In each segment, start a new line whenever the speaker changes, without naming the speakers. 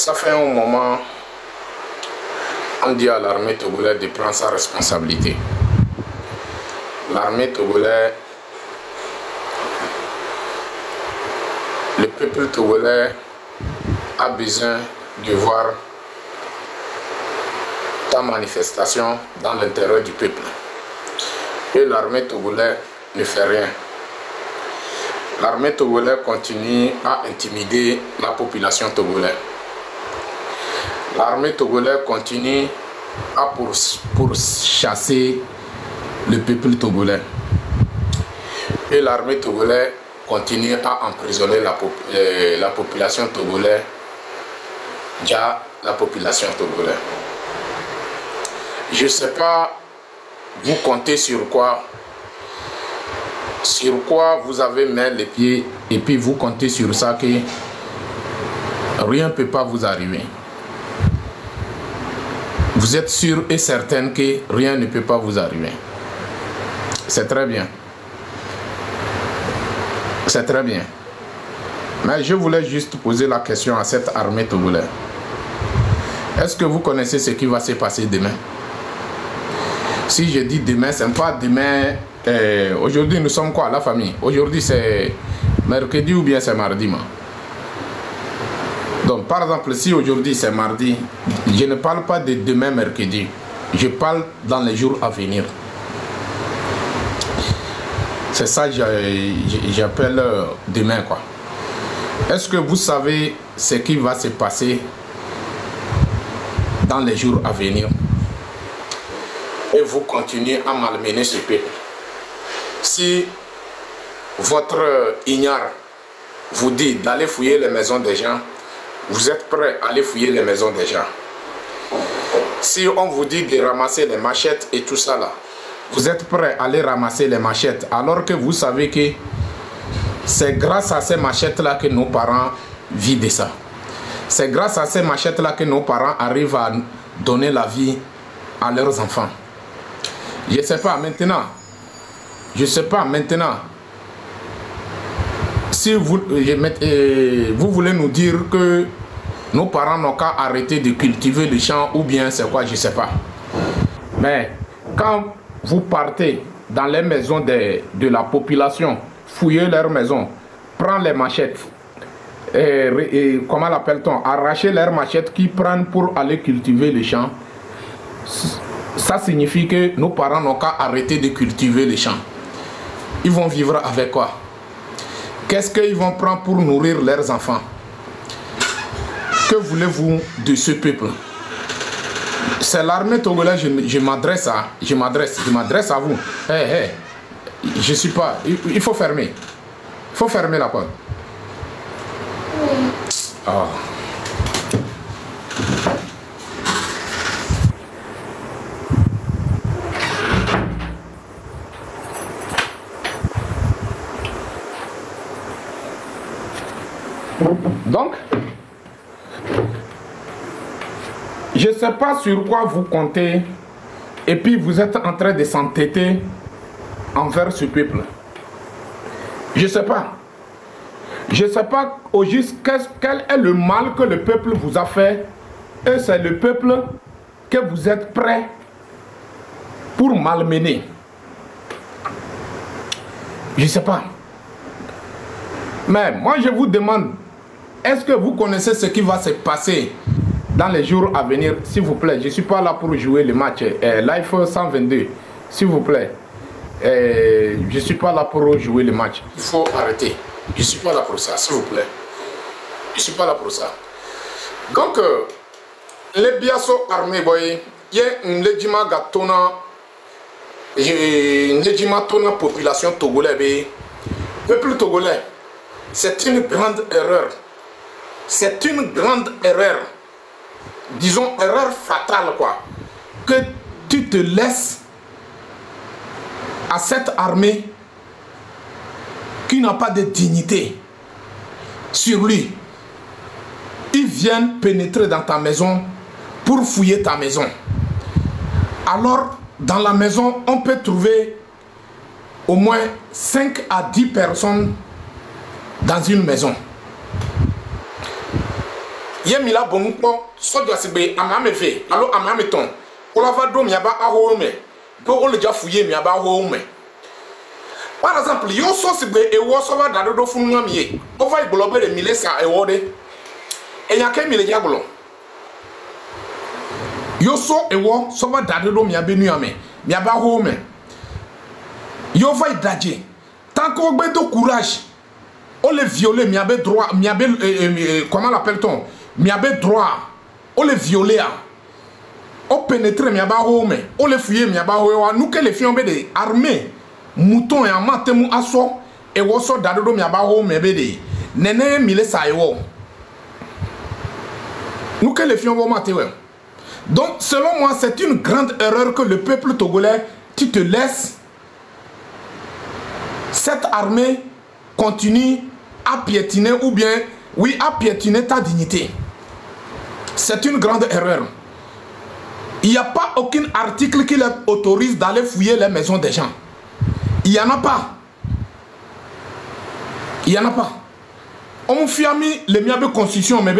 Ça fait un moment, on dit à l'armée togolaise de prendre sa responsabilité. L'armée togolaise, le peuple togolais a besoin de voir ta manifestation dans l'intérêt du peuple. Et l'armée togolaise ne fait rien. L'armée togolaise continue à intimider la population togolaise. L'armée togolaise continue à pourchasser le peuple togolais. Et l'armée togolaise continue à emprisonner la population togolaise, via la population togolaise. Je ne sais pas, vous comptez sur quoi vous avez mis les pieds, et puis vous comptez sur ça que rien ne peut pas vous arriver. Vous êtes sûr et certain que rien ne peut pas vous arriver. C'est très bien. C'est très bien. Mais je voulais juste poser la question à cette armée togolaise. Est-ce que vous connaissez ce qui va se passer demain? Si je dis demain, ce n'est pas demain. Aujourd'hui, nous sommes quoi, la famille? Aujourd'hui, c'est mercredi ou bien c'est mardi, moi. Donc, par exemple, si aujourd'hui c'est mardi, je ne parle pas de demain mercredi. Je parle dans les jours à venir. C'est ça que j'appelle demain, quoi. Est-ce que vous savez ce qui va se passer dans les jours à venir? Et vous continuez à malmener ce peuple. Si votre ignare vous dit d'aller fouiller les maisons des gens, vous êtes prêt à aller fouiller les maisons des gens. Si on vous dit de ramasser les machettes et tout ça là, vous êtes prêt à aller ramasser les machettes, alors que vous savez que c'est grâce à ces machettes là que nos parents vivent de ça. C'est grâce à ces machettes là que nos parents arrivent à donner la vie à leurs enfants. Je ne sais pas maintenant. Je ne sais pas maintenant. Si vous voulez nous dire que nos parents n'ont qu'à arrêter de cultiver le champ, ou bien c'est quoi, je ne sais pas. Mais quand vous partez dans les maisons de la population, fouiller leurs maisons, prendre les machettes, comment l'appelle-t-on, arracher leurs machettes qui prennent pour aller cultiver le champ, ça signifie que nos parents n'ont qu'à arrêter de cultiver les champs. Ils vont vivre avec quoi? Qu'est-ce qu'ils vont prendre pour nourrir leurs enfants? Que voulez-vous de ce peuple? C'est l'armée togolaise, je m'adresse à vous. Je suis pas... Il faut fermer. Il faut fermer la porte. Oh. Donc, je ne sais pas sur quoi vous comptez, et puis vous êtes en train de s'entêter envers ce peuple. Je ne sais pas. Je ne sais pas au juste quel est le mal que le peuple vous a fait, et c'est le peuple que vous êtes prêt pour malmener. Je ne sais pas. Mais moi je vous demande, est-ce que vous connaissez ce qui va se passer dans les jours à venir? S'il vous plaît, je ne suis pas là pour jouer le match. Life 122, s'il vous plaît. Je ne suis pas là pour jouer le match. Il faut arrêter. Je ne suis pas là pour ça, s'il vous plaît. Je ne suis pas là pour ça. Donc, les biasso armés, boy, il y a une légima gatona, une légima tona population togolaise, peuple togolais. C'est une grande erreur. C'est une grande erreur. Disons, erreur fatale, quoi. Que tu te laisses à cette armée qui n'a pas de dignité sur lui. Ils viennent pénétrer dans ta maison pour fouiller ta maison. Alors, dans la maison, on peut trouver au moins 5 à 10 personnes dans une maison. Ye mi la bon po so dia se be amame ve alo amame ton. O la va do mi aba aho me. Do o le ja fuye mi aba aho me. Par exemple, yo so se be e wo so va da do funu ngam ye. O va iglobe le mile sa e wo de. E nya ke mile ja glo. Yo so e wo so va da do mi aba nu ame. Mi aba aho me. Yo va idaje. Tant qu'on a de courage, on les violer, mi avait droit, mi avait comment l'appelle-t-on? Mi avait droit, on les violer, on pénétrer, mi avait home, on les fouiller, mi avait home. Nous que les filles ont des armées, moutons et en matemou asso et woso d'ado mi avait home, bébé. Nene mille sa yo. Nous que les filles ont maté. Donc selon moi, c'est une grande erreur que le peuple togolais, tu te laisses. Cette armée continue à piétiner ou bien, oui, à piétiner ta dignité. C'est une grande erreur. Il n'y a pas aucun article qui les autorise d'aller fouiller les maisons des gens. Il n'y en a pas. Il n'y en a pas. On fiami les miabe constitution, mais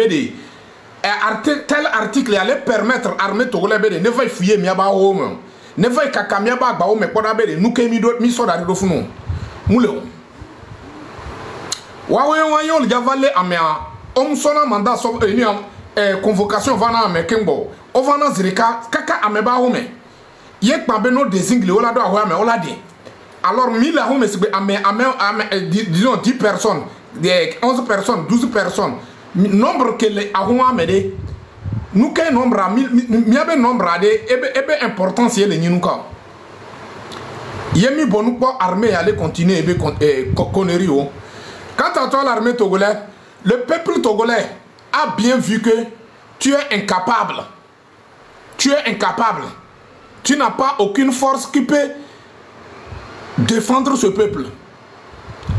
tel article allait permettre à l'armée togolaise ne va fouiller miaba home. Ne va kaka miaba ba home pour d'abord nous que mi so da do funu. Moule Wawe wayo le javale amea om sona mandat so convocation vana ame kembo o vana zirika kaka ameba home yek pa be no désigne ola do ahwa me ola di alors 1000 home se be ame disons 10 personnes 11 personnes 12 personnes nombre que les ahwa me de nous que nombre a mi abe nombre a de ebe importance ye le nyinuka. Yemi bonu pour armée aller continuer et conneries. Quant à toi l'armée togolaise, le peuple togolais a bien vu que tu es incapable. Tu es incapable. Tu n'as pas aucune force qui peut défendre ce peuple.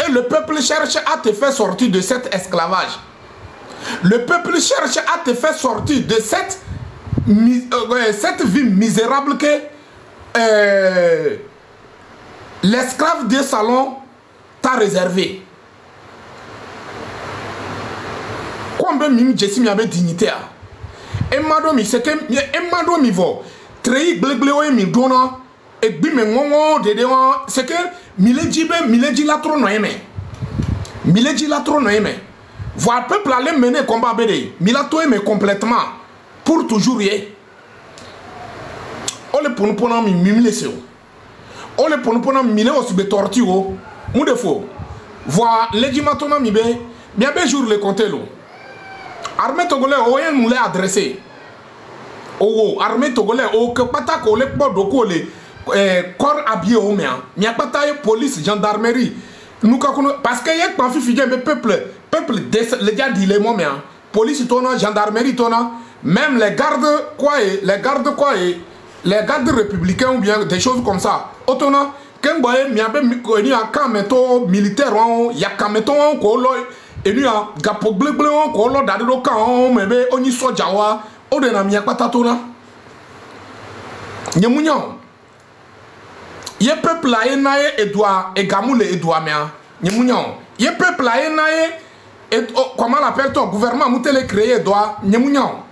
Et le peuple cherche à te faire sortir de cet esclavage. Le peuple cherche à te faire sortir de cette vie misérable que l'esclave des salons t'a réservé. Combien de jessi mi avait dignité? Et madame, c'est que madame il va très blé mi donna et bim ngongo de c'est que mileji la trop noyé. Mileji la trop noyé. Voir peuple aller mener combat bébé. Milato aimé complètement pour toujours y. On le pour mi mimleseo. On le pour mille aussi be tortue ou de faux voir légimatona mi be bien be jour le compter l'eau armée togolais oyen nous l'a adressé oh armée togolais o que pata ko le bodo ko le corps habillé au mien mi a pata police gendarmerie nous parce que yek pa fi fidien be peuple les gars dit les mots mien police tona gendarmerie tona même les gardes quoi et les gardes républicains ou bien des choses comme ça. Otona, quand vous avez un caméto militaire, il y a un caméto et il y a un gapo bleu, on y soit jawa, on est un patatona. Nyamunyan. Yé peuple la enaye Edouard et Gamoule Edouard mea. Nyamunyan. Yé peuple la enaye et comment l'appelle-t-on gouvernement moutele créé Edouard Nyamunyan.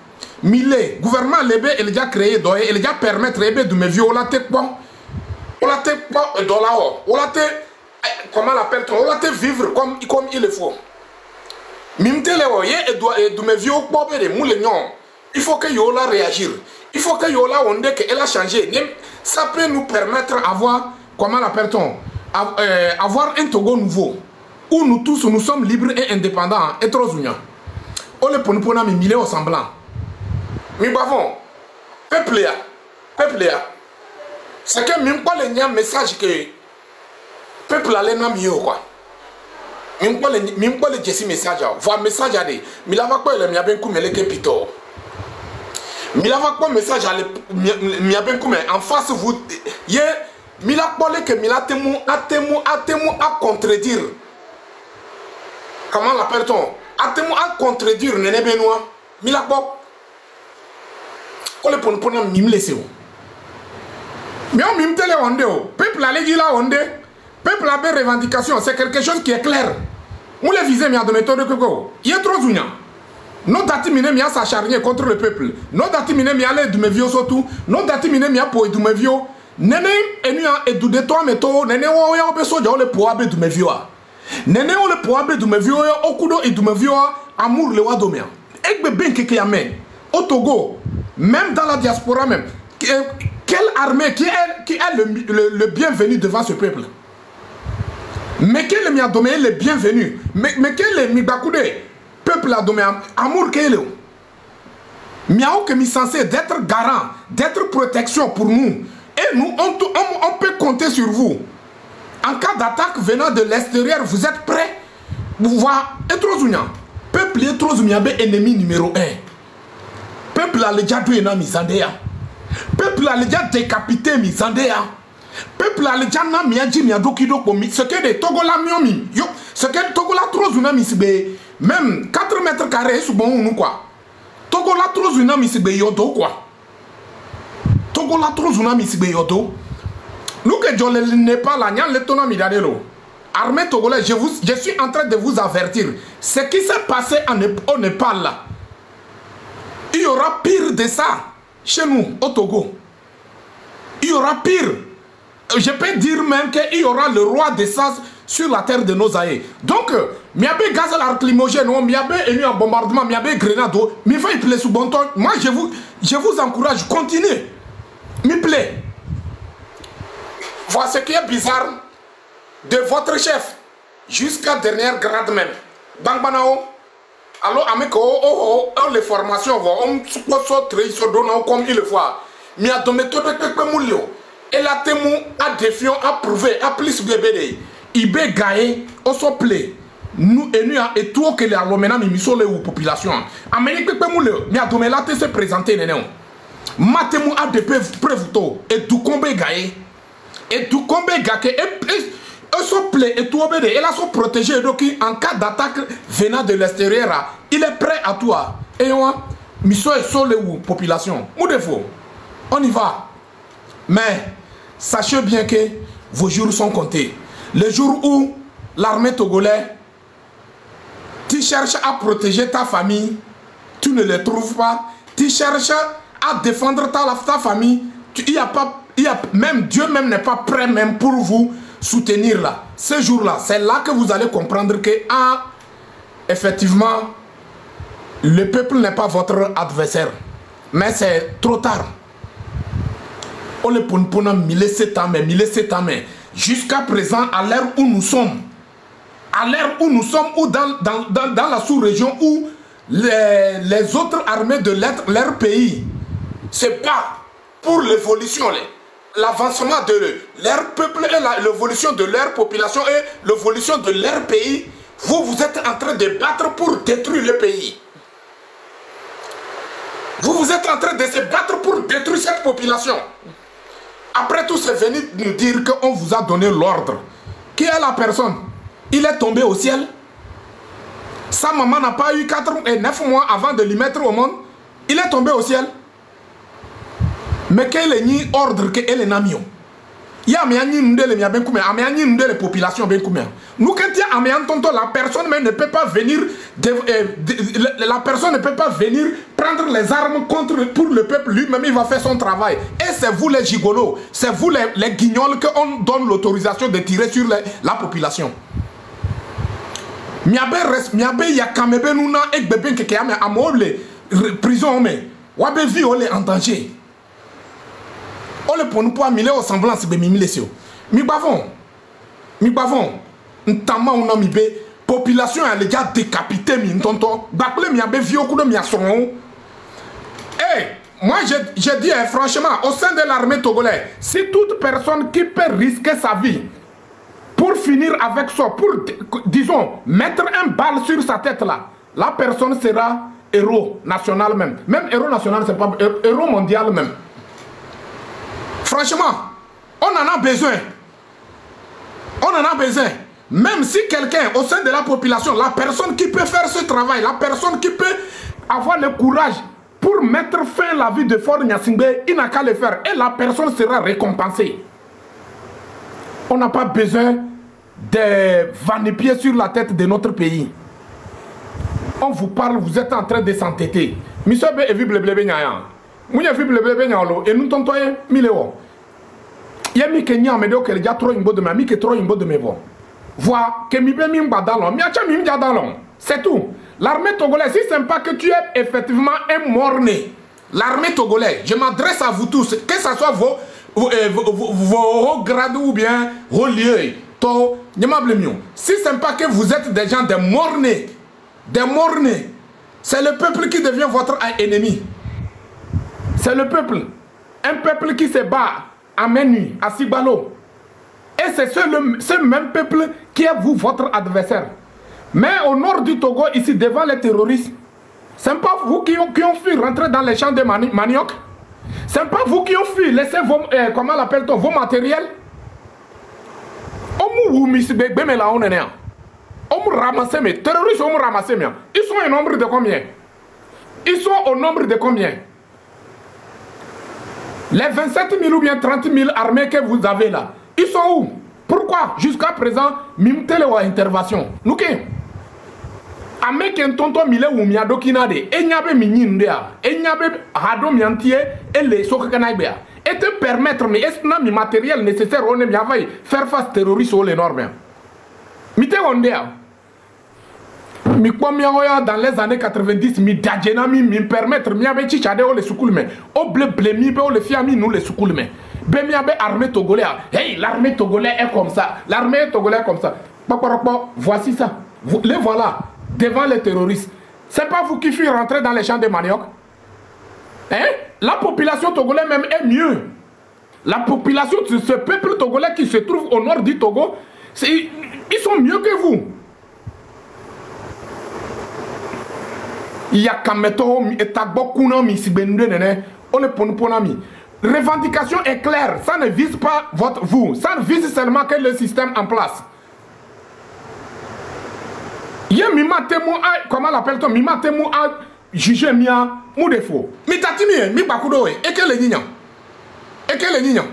Mille gouvernement lebe il déjà créé doye il déjà permettre de me violer comment l'appelle-t-on on la vivre comme il le faut mimtele et de me violer il faut que yola réagir il faut que yola on dit qu'elle a changé ça peut nous permettre avoir comment l'appelle-t-on avoir un Togo nouveau où nous tous nous sommes libres et indépendants et trop unions on le pour nous mille au semblant. Mais bavons, peuple là, c'est que même pas le message que peuple allait n'a mieux quoi. Même pas le jessi message, voir message à des, mais là va quoi le mia ben coup mais le capito. Mais là va quoi message à mia ben coup mais en face vous, y mais là pas le que mais là temo à contredire. Comment l'appelle-t-on? Temo à contredire Néné Benoît, mais là pas. On le pour nous mime laisser. Mais on mime télé onde. Peuple a dit là onde. Peuple a des revendications. C'est quelque chose qui est clair. On les visait mais à de méthode de coco. Il est trop zounia. Non dati mine mia s'acharner contre le peuple. Non dati mine mia le dumevio surtout. Non dati mine mia po dumevio. Nene enia edu de toi meto nene wo ya obeso ja ole po abe dumevio. Nene ole po abe dumevio ya okudo e dumevio amour le wa domia. Egbe ben keke amen. Au Togo, même dans la diaspora même, quelle armée qui est le bienvenu devant ce peuple? Mais quel est le bienvenu? Mais quel est le peuple a donné amour qu'elle est? Miao que mi censé d'être garant, d'être protection pour nous. Et nous, on peut compter sur vous. En cas d'attaque venant de l'extérieur, vous êtes prêts? Vous voyez, peuple est trop ennemi numéro 1. Peuple a déjà doué na misandéa. Peuple a déjà décapité misandéa. Peuple a déjà na miadji miadokido komi. Ce que des Togola miomi. Yo, ce que Togola trop zuna misbe. Même 4 mètres carrés sous bon ou quoi. Togola trop zuna misbe yodo quoi. Togola trop zuna misbe yodo. Nous que je n'ai pas la nyan le tona midadelo. Armée togolaise, je suis en train de vous avertir. Ce qui s'est passé au Népal là. Il y aura pire de ça chez nous, au Togo. Il y aura pire. Je peux dire même qu'il y aura le roi de ça sur la terre de nos aïeux. Donc, miabe gaz lacrymogène, miabe un bombardement, miabe grenade, mais il plaît sous bon ton. Moi, je vous encourage, continuez. Me plaît. Voilà ce qui est bizarre de votre chef jusqu'à dernière grade même. Bangbanao. Alors, les formations vont comme il le faut. Mais à ton méthode, et la témoin a défiant, a prouvé, a plus bébé. Il peut gagner, on se plaît. Nous et nous, et tout que les alloménanes, ils sont les populations. Amérique, mais à ton méthode, se présenter, ma témoin a des preuves, et tout combat gagné. Et tout combat gagné. Et tout obédé, et là sont protégés donc en cas d'attaque venant de l'extérieur, il est prêt à toi. Et moi, mission est sur les populations. Ou défaut, on y va. Mais sachez bien que vos jours sont comptés. Le jour où l'armée togolaise, tu cherches à protéger ta famille, tu ne les trouves pas. Tu cherches à défendre ta famille, même Dieu même n'est pas prêt même pour vous soutenir là. Ce jour-là, c'est là que vous allez comprendre que, effectivement, le peuple n'est pas votre adversaire. Mais c'est trop tard. On le pone mille sept ans, jusqu'à présent, à l'heure où nous sommes, ou dans la sous-région où les autres armées de leur pays se battent pour l'évolution, l'avancement de leur peuple et l'évolution de leur population et l'évolution de leur pays, vous êtes en train de battre pour détruire le pays. Vous êtes en train de se battre pour détruire cette population. Après tout, c'est venu nous dire qu'on vous a donné l'ordre. Qui est la personne? Il est tombé au ciel. Sa maman n'a pas eu 4 et 9 mois avant de lui mettre au monde. Il est tombé au ciel. Mais quel est l'ordre que elle est namion? Il y a les populations bien combien. Nous quand il y a la personne même ne peut pas venir la personne ne peut pas venir prendre les armes pour le peuple, lui-même il va faire son travail. Et c'est vous les gigolos, c'est vous les guignols qu'on donne l'autorisation de tirer sur la population. Miabe ya kamebe nuna ek bebe keke ame amole prison mais wabe vie ole en danger. On le pone pour mille au semblance de mimi lesio. Mi bavon. Ntama on mi be population a déjà décapité mi tonton. Bakle mi abe vie au coup de mi ason. Moi je dis franchement au sein de l'armée togolaise, si toute personne qui peut risquer sa vie pour finir avec ça, pour disons mettre un balle sur sa tête là, la personne sera héros national même. Même héros national c'est pas héros mondial même. Franchement, on en a besoin. On en a besoin. Même si quelqu'un au sein de la population, la personne qui peut faire ce travail, la personne qui peut avoir le courage pour mettre fin à la vie de Faure Gnassingbé, il n'a qu'à le faire. Et la personne sera récompensée. On n'a pas besoin de vanner-pieds sur la tête de notre pays.
on vous parle, vous êtes en train de s'entêter. Monsieur B et vible blébé nyayan. Mouya vible blébé nyalo et nous tontoye miléo. Y'a mi kenya me do que déjà trop imbo de ma mi que trop imbo de mes voix. Vois que mi be mi mbadalon, mi acha mi mbadalon. C'est tout. L'armée togolaise, si c'est pas que tu es effectivement un mort-né. L'armée togolaise, je m'adresse à vous tous, que ce soit vos hauts grades ou bien vos lieux. Si ce n'est pas que vous êtes des gens des morts-nés, c'est le peuple qui devient votre ennemi. C'est le peuple. Un peuple qui se bat à main nue, à Sibalo. Et c'est ce même peuple qui est vous, votre adversaire. Mais au nord du Togo, ici, devant les terroristes, ce n'est pas vous qui ont fui rentrer dans les champs de manioc. Ce n'est pas vous qui ont fui laisser vos, comment l'appelle-t-on, vos matériels. On ramasse mes terroristes, on ramasse mes. Ils sont au nombre de combien? Ils sont au nombre de combien? Les 27 000 ou bien 30 000 armées que vous avez là, ils sont où? Pourquoi jusqu'à présent, mimtele wa intervention? Nous qui? Ame ken tonto mile ou miado kinade, e nyabe minyindea, e nyabe hado miantie, et les sokakanaibea. Et te permettre, mais est-ce que mi matériel nécessaire, on est bien faire face terroriste ou les normes? Mite ondea. Mi kwa miaoya dans les années 90, mi dadjena mi permettre, mi abe chichade ou les soukoulme, o ble mi be ou les fiami nous les soukoulme. Be mi abe armée togolaise. Hey, l'armée togolaise est comme ça. L'armée togolaise est comme ça. Voici ça. Les voilà. Devant les terroristes. C'est pas vous qui fuyez rentrer dans les champs de manioc. Hein? La population togolaise même est mieux. La population de ce peuple togolais qui se trouve au nord du Togo, ils sont mieux que vous. Il y a Kameto et Tabokunami si benouné, on est ponami. Revendication est claire, ça ne vise pas vous, ça ne vise seulement que le système en place. Comment l'appelle-t-on? Mima temo a jugé mia mou défaut. Mi tatimi mi bakudo et que les nignons. Et que les nignons.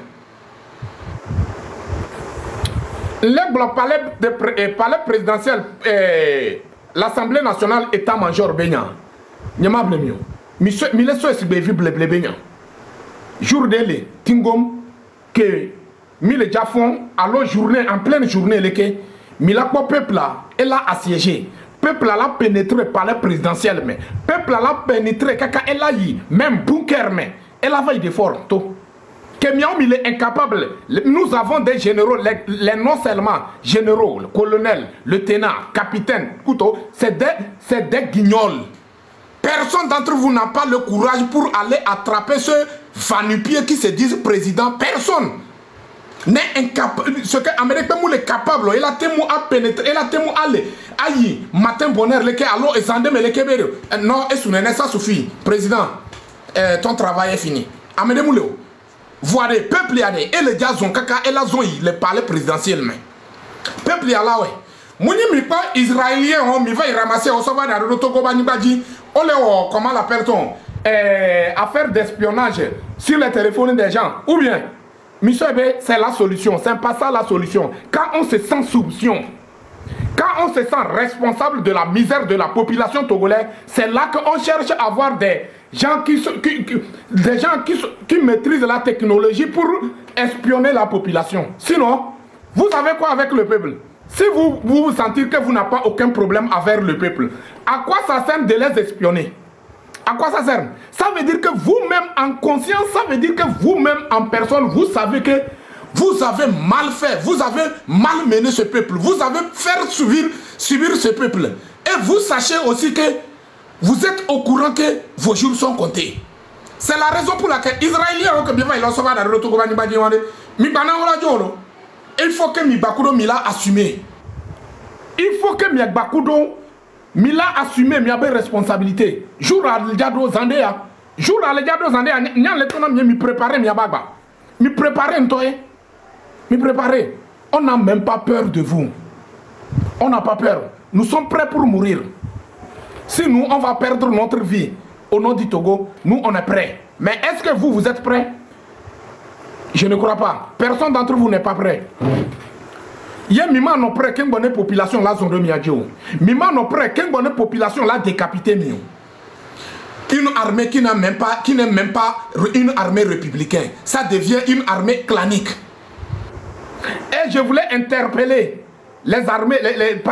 Le palais présidentiel, l'Assemblée nationale état-major Bénin. Nyamable mio. Mille so est visible Bénin. Jour d'elle, Tingom, que mille jafon, alors journée, en pleine journée, les Mila peuple là, elle a assiégé. Peuple là a pénétré par le présidentiel, mais peuple là a pénétré, kaka elle a eu, même bunker, mais elle a failli de fort. Kemiaom il est incapable. Nous avons des généraux, les non seulement généraux, le colonel, lieutenant, capitaine, couteau, c'est des guignols. Personne d'entre vous n'a pas le courage pour aller attraper ce vanupier qui se disent président. Personne n'est incapable. Ce que l'Amérique est capable, il a témoin à pénétrer, il a témoin à aller. Aïe, matin bonheur, le allo et sandem et le kébéro. Non, et sous ça suffit. Président, ton travail est fini. Amédée Mouleo, voilà, peuple y a des, et les gars ont caca, et la zone, le palais présidentiel, mais. Peuple y a là, ouais. Mouni mi pas israélien, on mi va y ramasser au savoir dans le Togo Banibadji. On le, comment l'appelle-t-on? Affaire d'espionnage sur les téléphones des gens. Ou bien, Monsieur B, c'est la solution. C'est pas ça la solution. Quand on se sent soupçon, quand on se sent responsable de la misère de la population togolaise, c'est là qu'on cherche à avoir des gens qui maîtrisent la technologie pour espionner la population. Sinon, vous savez quoi avec le peuple? Si vous sentez que vous n'avez pas aucun problème avec le peuple, à quoi ça sert de les espionner? À quoi ça sert? Ça veut dire que vous-même en conscience, ça veut dire que vous-même en personne, vous savez que vous avez mal fait, vous avez mal mené ce peuple, vous avez fait subir ce peuple. Et vous sachez aussi que vous êtes au courant que vos jours sont comptés. C'est la raison pour laquelle Israéliens, il faut que Mibakudo Mila assume. Il faut que Mibakudo Mila assume mes responsabilités. Jour à l'Ediado Zandéa. Jour à l'Ediado Zandéa, Nyan l'économie me préparer mi bagba. Me préparer ntoye. Me préparer. On n'a même pas peur de vous. On n'a pas peur. Nous sommes prêts pour mourir. Si nous, on va perdre notre vie au nom du Togo, nous, on est prêts. Mais est-ce que vous êtes prêts? Je ne crois pas. Personne d'entre vous n'est pas prêt. Il y a Mima non près qu'une bonne population là zone de Miadjo. Mima non près qu'une bonne population là décapité mieux. Une armée qui n'est même pas une armée républicaine. Ça devient une armée clanique. Et je voulais interpeller les armées,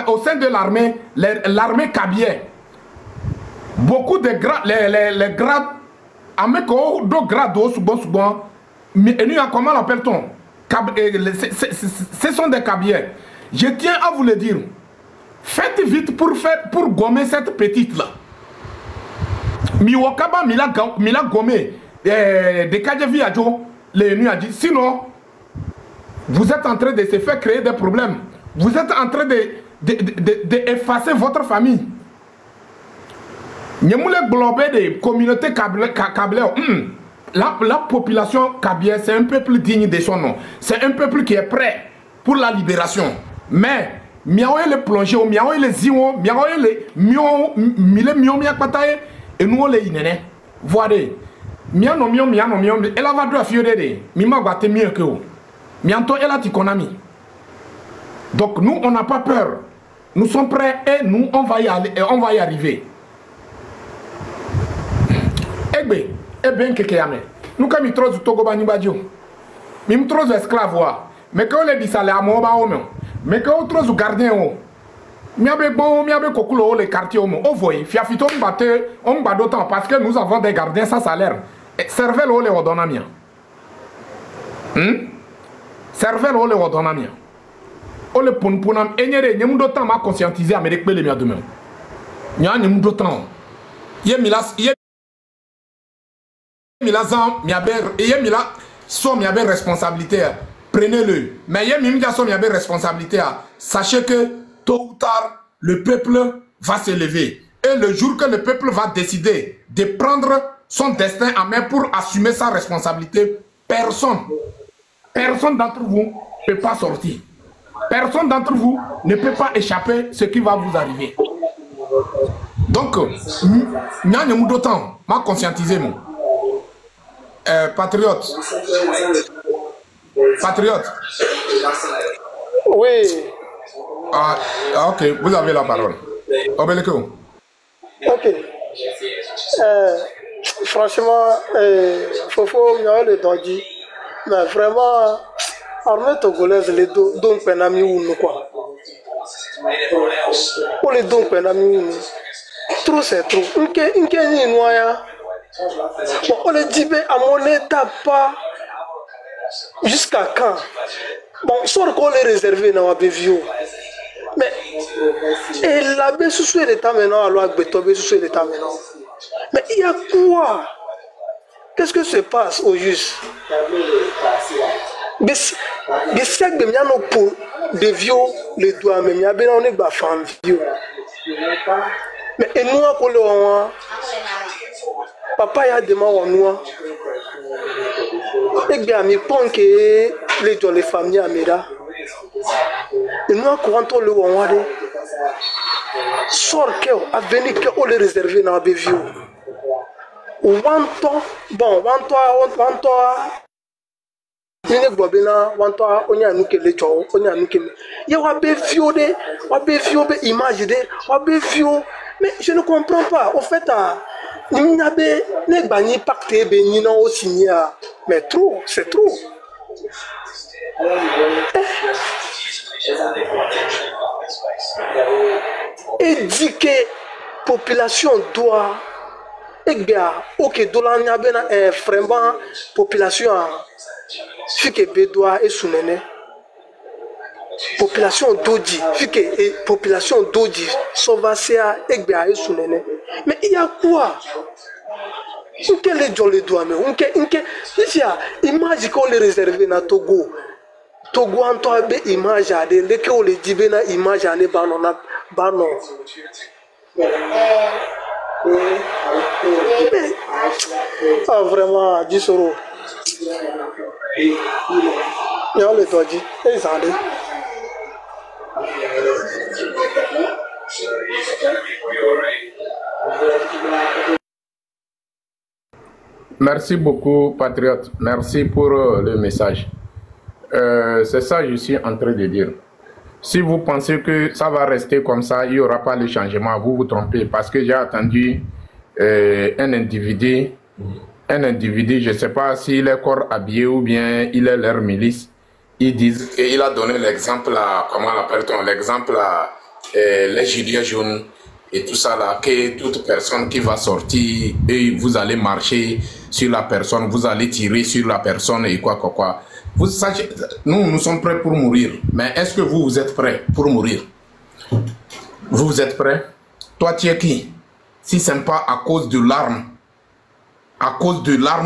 au sein de l'armée, l'armée Kabylie. Beaucoup de grades, les grades, deux grades, comment l'appelle-t-on? Ce sont des Kabylie. Je tiens à vous le dire. Faites vite pour gommer cette petite-là. Miwakaba, Mila gommé. De Kadjavi Adjo, les nuits a dit. Sinon, vous êtes en train de se faire créer des problèmes. Vous êtes en train d'effacer votre famille. Nous avons globé des communautés Kabylie. La population Kabylie, c'est un peuple digne de son nom. C'est un peuple qui est prêt pour la libération. Mais, miaoye les plongeurs, miaoye les zions, miaoye les miakpataye, et nous les inene. Voyez, miano, elle va droit fioré, mima va te mieux que vous. Mianto, elle a dit qu'on a mis. Donc, nous, on n'a pas peur. Nous sommes prêts et nous, on va y aller, et on va y arriver. Eh bien, nous, comme nous sommes Togo Banibadio, nous sommes esclaves, mais quand on les dit ça, les amours, mais quand on sommes gardiens, miabe bon, miabe kokulo les quartiers, on voit, fiafito on bat d'autant parce que nous avons des gardiens sans salaire. Servez le les ordonnamia. Servez le les ordonnamia. On le punam, enyere, n'y a d'autant m'a conscientisé à me récupérer les miens demain. N'y a d'autant. Miabe responsabilité. Prenez-le. Mais il y a une responsabilité. Sachez que tôt ou tard, le peuple va se lever. Et le jour que le peuple va décider de prendre son destin en main pour assumer sa responsabilité, personne d'entre vous ne peut pas sortir. Personne d'entre vous ne peut pas échapper à ce qui va vous arriver. Donc, nous avons d'autant, m'a conscientisé. Patriote.
Oui.
Ah, ok, vous avez la parole. Obeleko.
Ok. Franchement, Fofo, le Dondi, mais vraiment, armée togolaise, les dons penami ou nous quoi. Pour les dons penami ou nous. Trop c'est trop. Une noya. On le dit, mais à mon état, pas. Jusqu'à quand? Bon, soit qu'on les réservé dans la BVO. Mais, et la B sous l'état maintenant, alors que Beto sous l'état maintenant. Mais il y a quoi? Qu'est-ce que se passe au juste? Mais c'est que bien pour des vieux les doigts, mais il y a bien on est bas femme vieux. Mais et nous pour le papa y a des morts en noir. Et bien mi pense que les familles amira. Et nous courant le wawade. Sort que a venu que on les réserver dans la BVO. Wanto bon wanto Nene Bobina, Wantoa, Onya Nuke Lecho, Onya Nuke. Il y a un BVO, image de, un BVO. Mais je ne comprends pas. Au fait, il n'y a pas de pacte, il aussi. Mais trop, c'est trop. Et dit que la population doit. Et bien, ok, dollar n'y a pas vraiment population. Fike Bédoua et Sounene. Population d'Odi. Fike population d'Odi. Sauvacea et Béa et Sounene. Mais il y a quoi? Quel est le doigt? Ici, image qu'on les réservé dans Togo. Togo en toi, image à des l'école les dibena image à des banon. Ah, vraiment, 10 euros. Il y a le doigt dit, ils en ont.
Merci beaucoup, patriote. Merci pour le message. C'est ça que je suis en train de dire. Si vous pensez que ça va rester comme ça, il n'y aura pas le changement, vous vous trompez. Parce que j'ai attendu un individu, je ne sais pas s'il est corps habillé ou bien il est leur milice. Ils disent, et il a donné l'exemple à, comment l'appelle-t-on, l'exemple à les gilets jaunes et tout ça là, que toute personne qui va sortir et vous allez marcher sur la personne, vous allez tirer sur la personne et quoi. Vous sachez, nous sommes prêts pour mourir, mais est-ce que vous êtes prêts pour mourir? Vous êtes prêts? Toi tu es qui? Si ce n'est pas à cause de l'arme,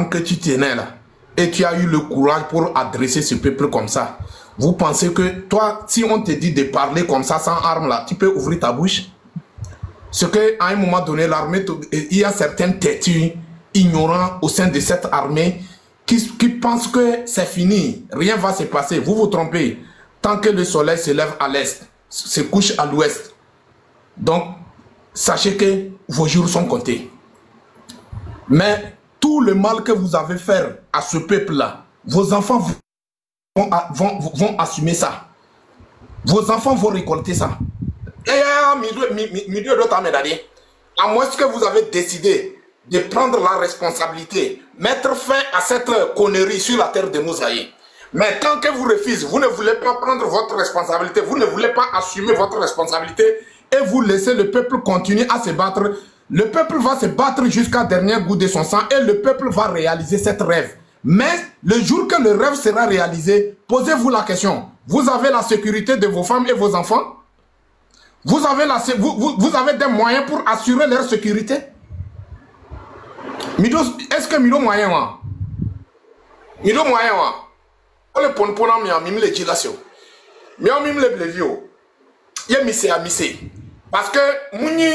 que tu tenais là, et tu as eu le courage pour adresser ce peuple comme ça, vous pensez que toi, si on te dit de parler comme ça sans arme là, tu peux ouvrir ta bouche? Ce qu'à un moment donné, l'armée, il y a certaines têtus ignorants au sein de cette armée qui pensent que c'est fini, rien ne va se passer. Vous vous trompez. Tant que le soleil se lève à l'est, se couche à l'ouest. Donc, sachez que vos jours sont comptés. Mais tout le mal que vous avez fait à ce peuple-là, vos enfants vont assumer ça. Vos enfants vont récolter ça. Et à moins que vous avez décidé de prendre la responsabilité, mettre fin à cette connerie sur la terre de Mousaïe. Mais tant que vous refusez, vous ne voulez pas prendre votre responsabilité, vous ne voulez pas assumer votre responsabilité et vous laissez le peuple continuer à se battre. Le peuple va se battre jusqu'à dernier goût de son sang et le peuple va réaliser cette rêve. Mais le jour que le rêve sera réalisé, posez-vous la question. Vous avez la sécurité de vos femmes et vos enfants? Vous avez des moyens pour assurer leur sécurité? Est-ce que Mido moyen wa? Mido moyen wa? On le pon mia mim le jilasio. Mia mim le blevio. Ye mise a mise. Parce que mouni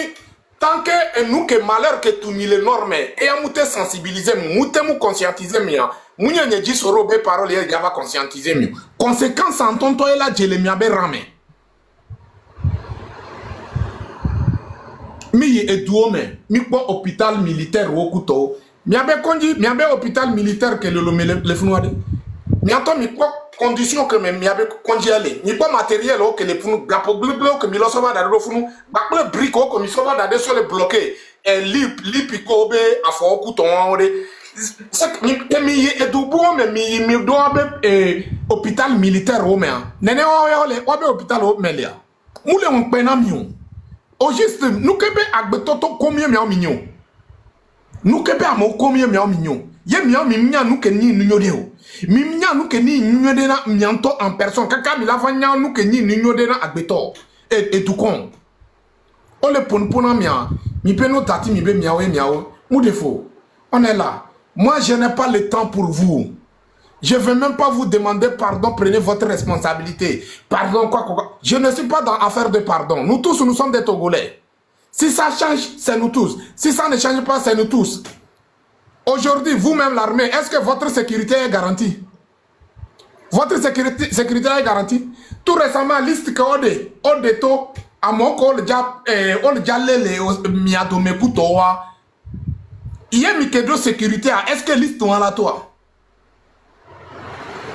tant que nous que malheur que tout le normes et à mouté sensibiliser mouté mou conscientiser mia. Mouni ne dit soro be parole ye gava conscientiser mia. Conséquence en ton toi la jelemia be rame. Mi edouome, mi po hôpital militaire au couteau. Mi abe hôpital militaire que le fnouade. Mi ato mi po condition que mi abe konji ale. Mi po matériel que le fnou gapo bleu que mi lo soba da do fnou. Bakle brico que mi soba da de sur le bloqué. Et li pico be afo couteau ode. C'est mi edoubo mais mi do abe hôpital militaire au mea. Nene obe hôpital au melia. Moule on pena mion. Au juste, nous kebe agbetoto combien miao mignon. Nous kebe amo combien miao mignon. Ye miao mimnya nous ke ni nunyodeo. Mimnya nous ke ni nunyodena mianto en personne. Kaka mi lavanya nous ke ni nunyodena agbeto. Et tout con. On le pona mia. Mi peno tati mi be miao et miao. Mou défaut. On est là. Moi je n'ai pas le temps pour vous. Je ne vais même pas vous demander pardon, prenez votre responsabilité. Pardon, quoi. Je ne suis pas dans l'affaire de pardon. Nous tous, nous sommes des Togolais. Si ça change, c'est nous tous. Si ça ne change pas, c'est nous tous. Aujourd'hui, vous-même, l'armée, est-ce que votre sécurité est garantie? Votre sécurité est garantie? Tout récemment, liste que Odeto, à mon col, Oljalele, Miadome Kutoa, il y a mis que de sécurité, est-ce que liste on a la toi?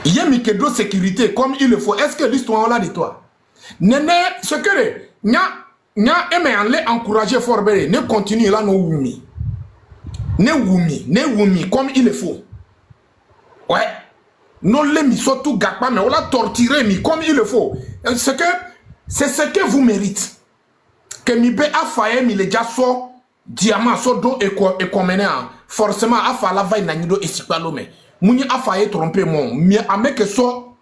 Il y a mis que de sécurité comme il le faut. Est-ce que l'histoire là de toi? Nene, ce que nya aimé en les encourager fort belle, ne continue là no wumi. Ne wumi comme il le faut. Ouais. Non les mis surtout gakpa mais on l'a torturé mi comme il le faut. C'est ce que vous méritez. Que mi be afaye mi le jaso diamant so do et commené forcément afa la vaille na nido esipalome. Mouni a failli tromper mon, mais à me que so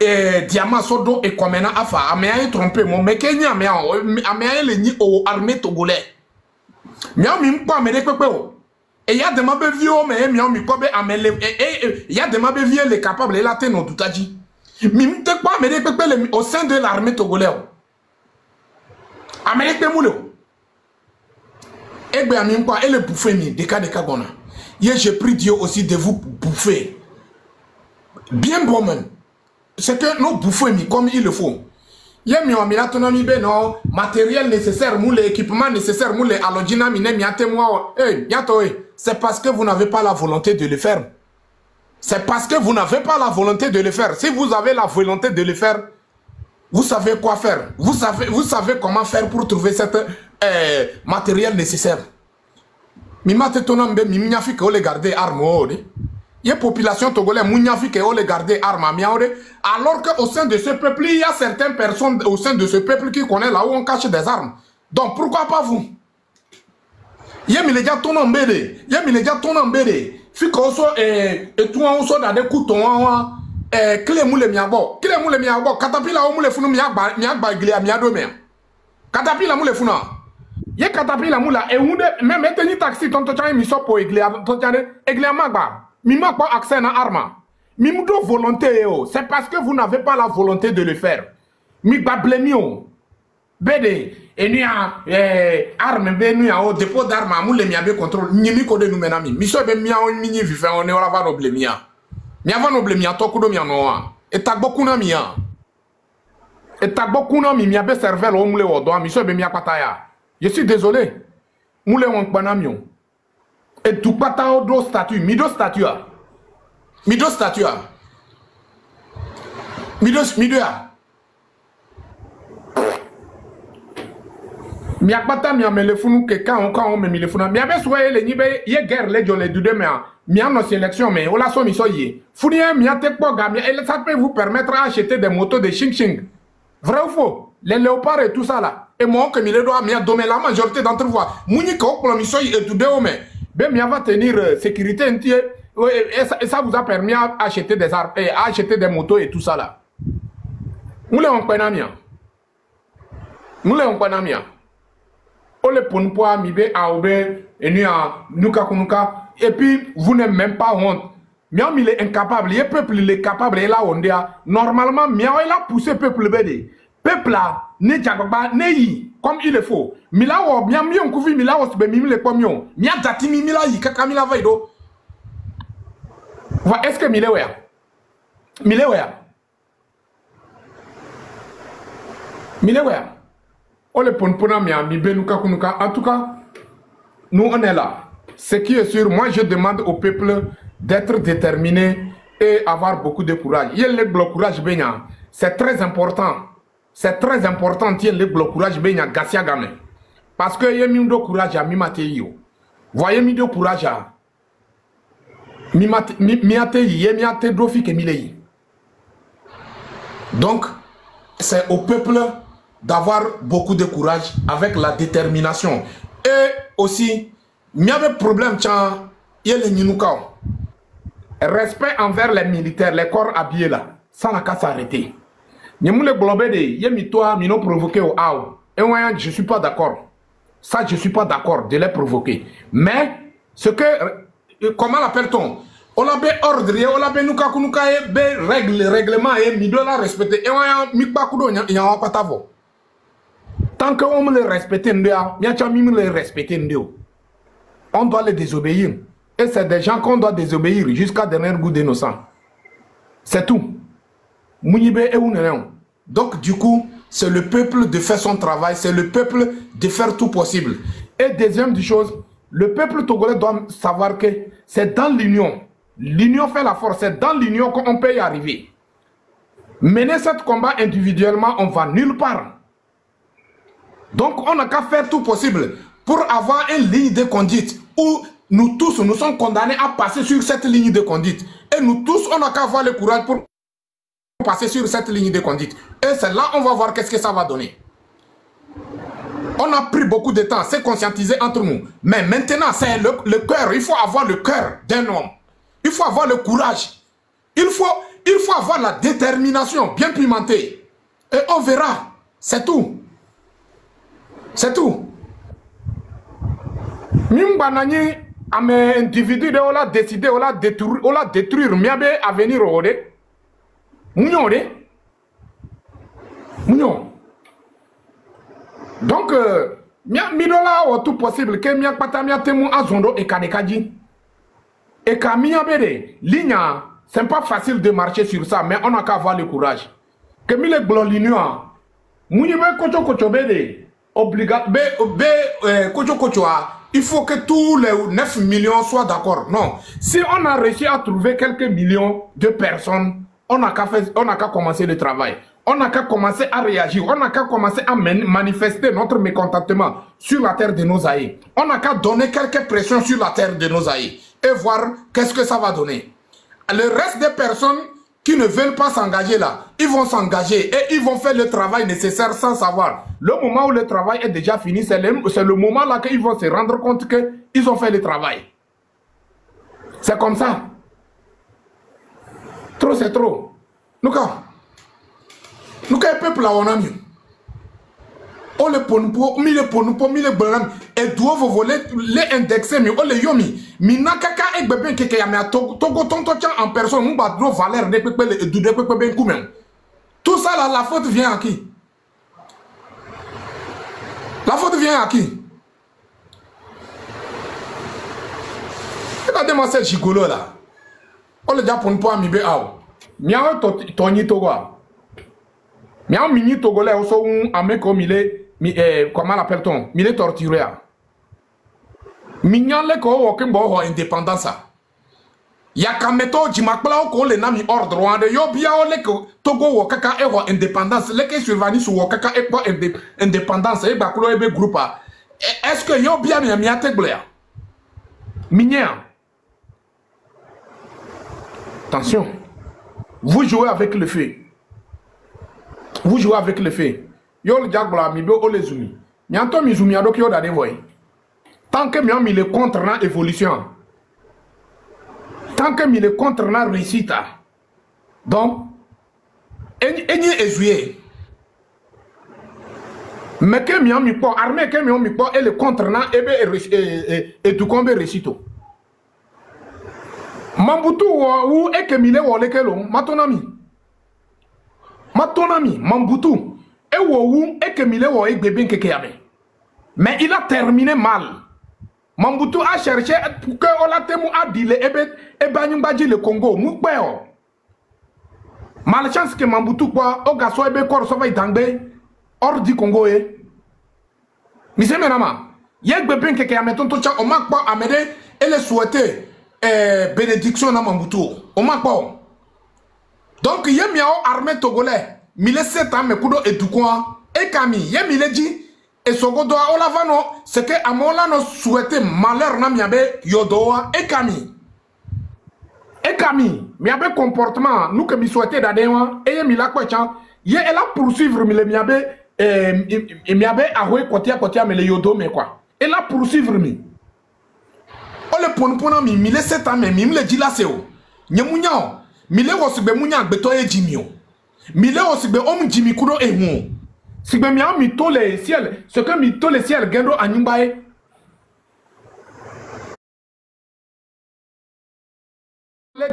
diamant sodo et comme a fa, a me tromper mon, mais Kenya me a me ni au armée togolais. Mais on m'im pas me découpé. Et y a des mabé vieux, mais mi kobe a me et y a des mabé vieux les capables la tenir tout à dit. Mim te pas me découpé au sein de l'armée togolais. A me découpé moule. Et bien mim pas et le bouffer mi des cas gona. Hier, j'ai pris Dieu aussi de vous bouffer. Bien bon même. C'est que nous bouffons comme il le faut. Hier, nous avons mis l'autonomie, non, matériel nécessaire, l'équipement nécessaire, les alogina, c'est parce que vous n'avez pas la volonté de le faire. C'est parce que vous n'avez pas la volonté de le faire. Si vous avez la volonté de le faire, Vous savez quoi faire. Vous savez comment faire pour trouver cet matériel nécessaire. Mimate tonambe mimnyafi ke ole garder arme ode. Il y a population togolaise mimnyafi ke ole garder arme miaode. Alors que au sein de ce peuple, il y a certaines personnes au sein de ce peuple qui connaissent là où on cache des armes. Donc pourquoi pas vous? Yemileja tonambede, yemileja tonambede. Fiko so et tout on so dans des coutons clé moule miabo, clé moule miabo, catapila moule funu miagba iglia miado me. Catapila moule funa. Ye catapila moula et unde même eteni taxi tonto chane mi so po iglia tonto chane iglia magba. Mi ma pas accès na arma. Mi mudo volonté c'est parce que vous n'avez pas la volonté de le faire. Mi ba blemio. Bede et nous arme be nous au dépôt d'armes moule miabe contrôle ni mi ko de nous menami. Mi so be mia on mini vivant on est on va no blemia. Miava no blemia to kudo mia no a. Et tagboku na mia. Et tagboku na mi miabe cervelle o moule o do mi so be mia pataya. Je suis désolé. Moule on panamion. Et tout pata o do statut, mido statut. Mido statut. Mido miakpata miamelefunu ke quand on me milefuna miabe soye le nibe ye guerre le jole du demain mia no sélection mais on la so mi so ye funi miate poga mi et ça peut vous permettre d'acheter des motos de ching ching. Vrai ou faux? Les léopards et tout ça là et moi que mi le doit mia dommer la majorité d'entre vous muni ko pour mi so ye tout de mais ben mia va tenir sécurité entier et ça vous a permis à acheter des armes et à acheter des motos et tout ça là. Moule on penamia. Moule on penamia. Le ponpoa mibe aoube et et puis vous n'êtes même pas honte. Miam il est incapable, le peuple il est capable et là on dit normalement miam il a poussé peuple bede. Peuple là ne jagba ne comme il le faut. Mila wo miam miam kufi mila wo be mimi le pomion. Miam dati mimi la yi kaka mila vaido. Va est-ce que Milewea? En tout cas, nous on est là. Ce qui est sûr, moi je demande au peuple d'être déterminé et avoir beaucoup de courage. Il y a le courage, c'est très important. C'est très important, il y a le courage, parce que il y a mis de courage à Mimateyo. Voyez mis de courage à donc, c'est au peuple d'avoir beaucoup de courage avec la détermination. Et aussi, il y avait problème, il y a les Ninukao. Respect envers les militaires, les corps habillés là, ça n'a qu'à s'arrêter. Il y a les globés de Yemitoa, Mino provoqué au Ao. Et moi, je ne suis pas d'accord. Ça, je ne suis pas d'accord de les provoquer. Mais, ce que, comment l'appelle-t-on? On a bien ordre, on a bien nuka règlement et midola respecté. Et on a mis pas kudo, il y a pas tavo. Tant qu'on me le respecte, on doit les désobéir. Et c'est des gens qu'on doit désobéir jusqu'à dernier goût d'innocent. C'est tout. Donc du coup, c'est le peuple de faire son travail, c'est le peuple de faire tout possible. Et deuxième des choses, le peuple togolais doit savoir que c'est dans l'union. L'union fait la force, c'est dans l'union qu'on peut y arriver. Mener ce combat individuellement, on va nulle part. Donc on n'a qu'à faire tout possible pour avoir une ligne de conduite où nous tous, nous sommes condamnés à passer sur cette ligne de conduite. Et nous tous, on n'a qu'à avoir le courage pour passer sur cette ligne de conduite. Et c'est là on va voir qu'est-ce que ça va donner. On a pris beaucoup de temps, c'est conscientisé entre nous. Mais maintenant, c'est le cœur. Il faut avoir le cœur d'un homme. Il faut avoir le courage. Il faut avoir la détermination bien pimentée. Et on verra. C'est tout. C'est tout. Mimbanani, à mes individus, on l'a décidé, on l'a détruire, miabe à venir au de. Mounion de. Mounion. Donc, midola ou tout possible, que miak patamia temu azondo et kadekaji. Et kamia bede, ligna, c'est pas facile de marcher sur ça, mais on a qu'à avoir le courage. Que mi le glolinoa, mounibe kocho kocho bede. Il faut que tous les 9 millions soient d'accord. Non. Si on a réussi à trouver quelques millions de personnes, on n'a qu'à commencer le travail. On n'a qu'à commencer à réagir, on n'a qu'à commencer à manifester notre mécontentement sur la terre de nos aïeux. On n'a qu'à donner quelques pressions sur la terre de nos aïeux et voir qu'est-ce que ça va donner. Le reste des personnes qui ne veulent pas s'engager là, ils vont s'engager et ils vont faire le travail nécessaire sans savoir. Le moment où le travail est déjà fini, c'est le moment là qu'ils vont se rendre compte qu'ils ont fait le travail. C'est comme ça. Trop, c'est trop. Nous, quel peuple là on a mis? On le ponpo, mi le ponpo, mi le blanc, et doivent voler les indexer, mais on les yomi. Mina kaka et bébé qui a mis togo tonto en personne, nous battons valeur de pépé et du pépé ben koumen. Tout ça là, la faute vient à qui? La faute vient à qui? Regardez-moi ce gigolo là. On le dit pour pas mi be ao. Miao toni togo. Miao mini togolais aussi un ameko mile comment l'appelle-t-on? Mile torturé. Mignon le ko wokin bo indépendance. Ya kameto jimakpla ko le nami ordre wande yo bia o le ko Togo wokaka e ho indépendance le ke survani su wokaka e ko indépendance e ba kulo ebe groupe. Est-ce que yo bia mi ategbler? Mignon. Attention, vous jouez avec le feu. Vous jouez avec le feu. Yo le diagla mi be o le zumi. Nyanto mi zumi adok yo dade voy. Tant que mi le contre na évolution. Tant que mi le contre na réussite. Donc enyi ezuye. Mais que mi po armée que mi po et le contre na ebe et tout combe réussito. Mambutu ou ekemile wole kelo matonami Mambutu e ou ekemile wo egbebe keke yame. Mais il a terminé mal. Mambutu a cherché pour que on la temu a dit le ebanyumbaji le Congo mukbeo. Malchance que Mambutu quoi o gaso ebe kor so va itangbe hors du Congo e. Mise menama yegbebe keke yame tonto cha o makpo amede et le souhaiter bénédiction na Mambutu. On m'a pas. Donc, il y a une armée togolais. 1700 ans, mais kudo et tout quoi. Et Kami, il y a dit, et Sogodo, Olavano, c'est que Amola nous souhaitait malheur na miabe Yodoa et Kami. Et Kami, miabe comportement, nous que mi souhaitait d'adewa, et mi la kwechan, il est là poursuivre mi le miabe, et miabe ahwe kotia, mais le Yodo, mais quoi. Et là poursuivre mi. Le ponpona mi 1700 ans mais mi le dit là c'est où nyamunya mi le wosbe munya beto e jimio mi le wosbe om jimi kudo e hu sigbe mi am mi to le ciel ce que mi to le ciel gendo anyimbae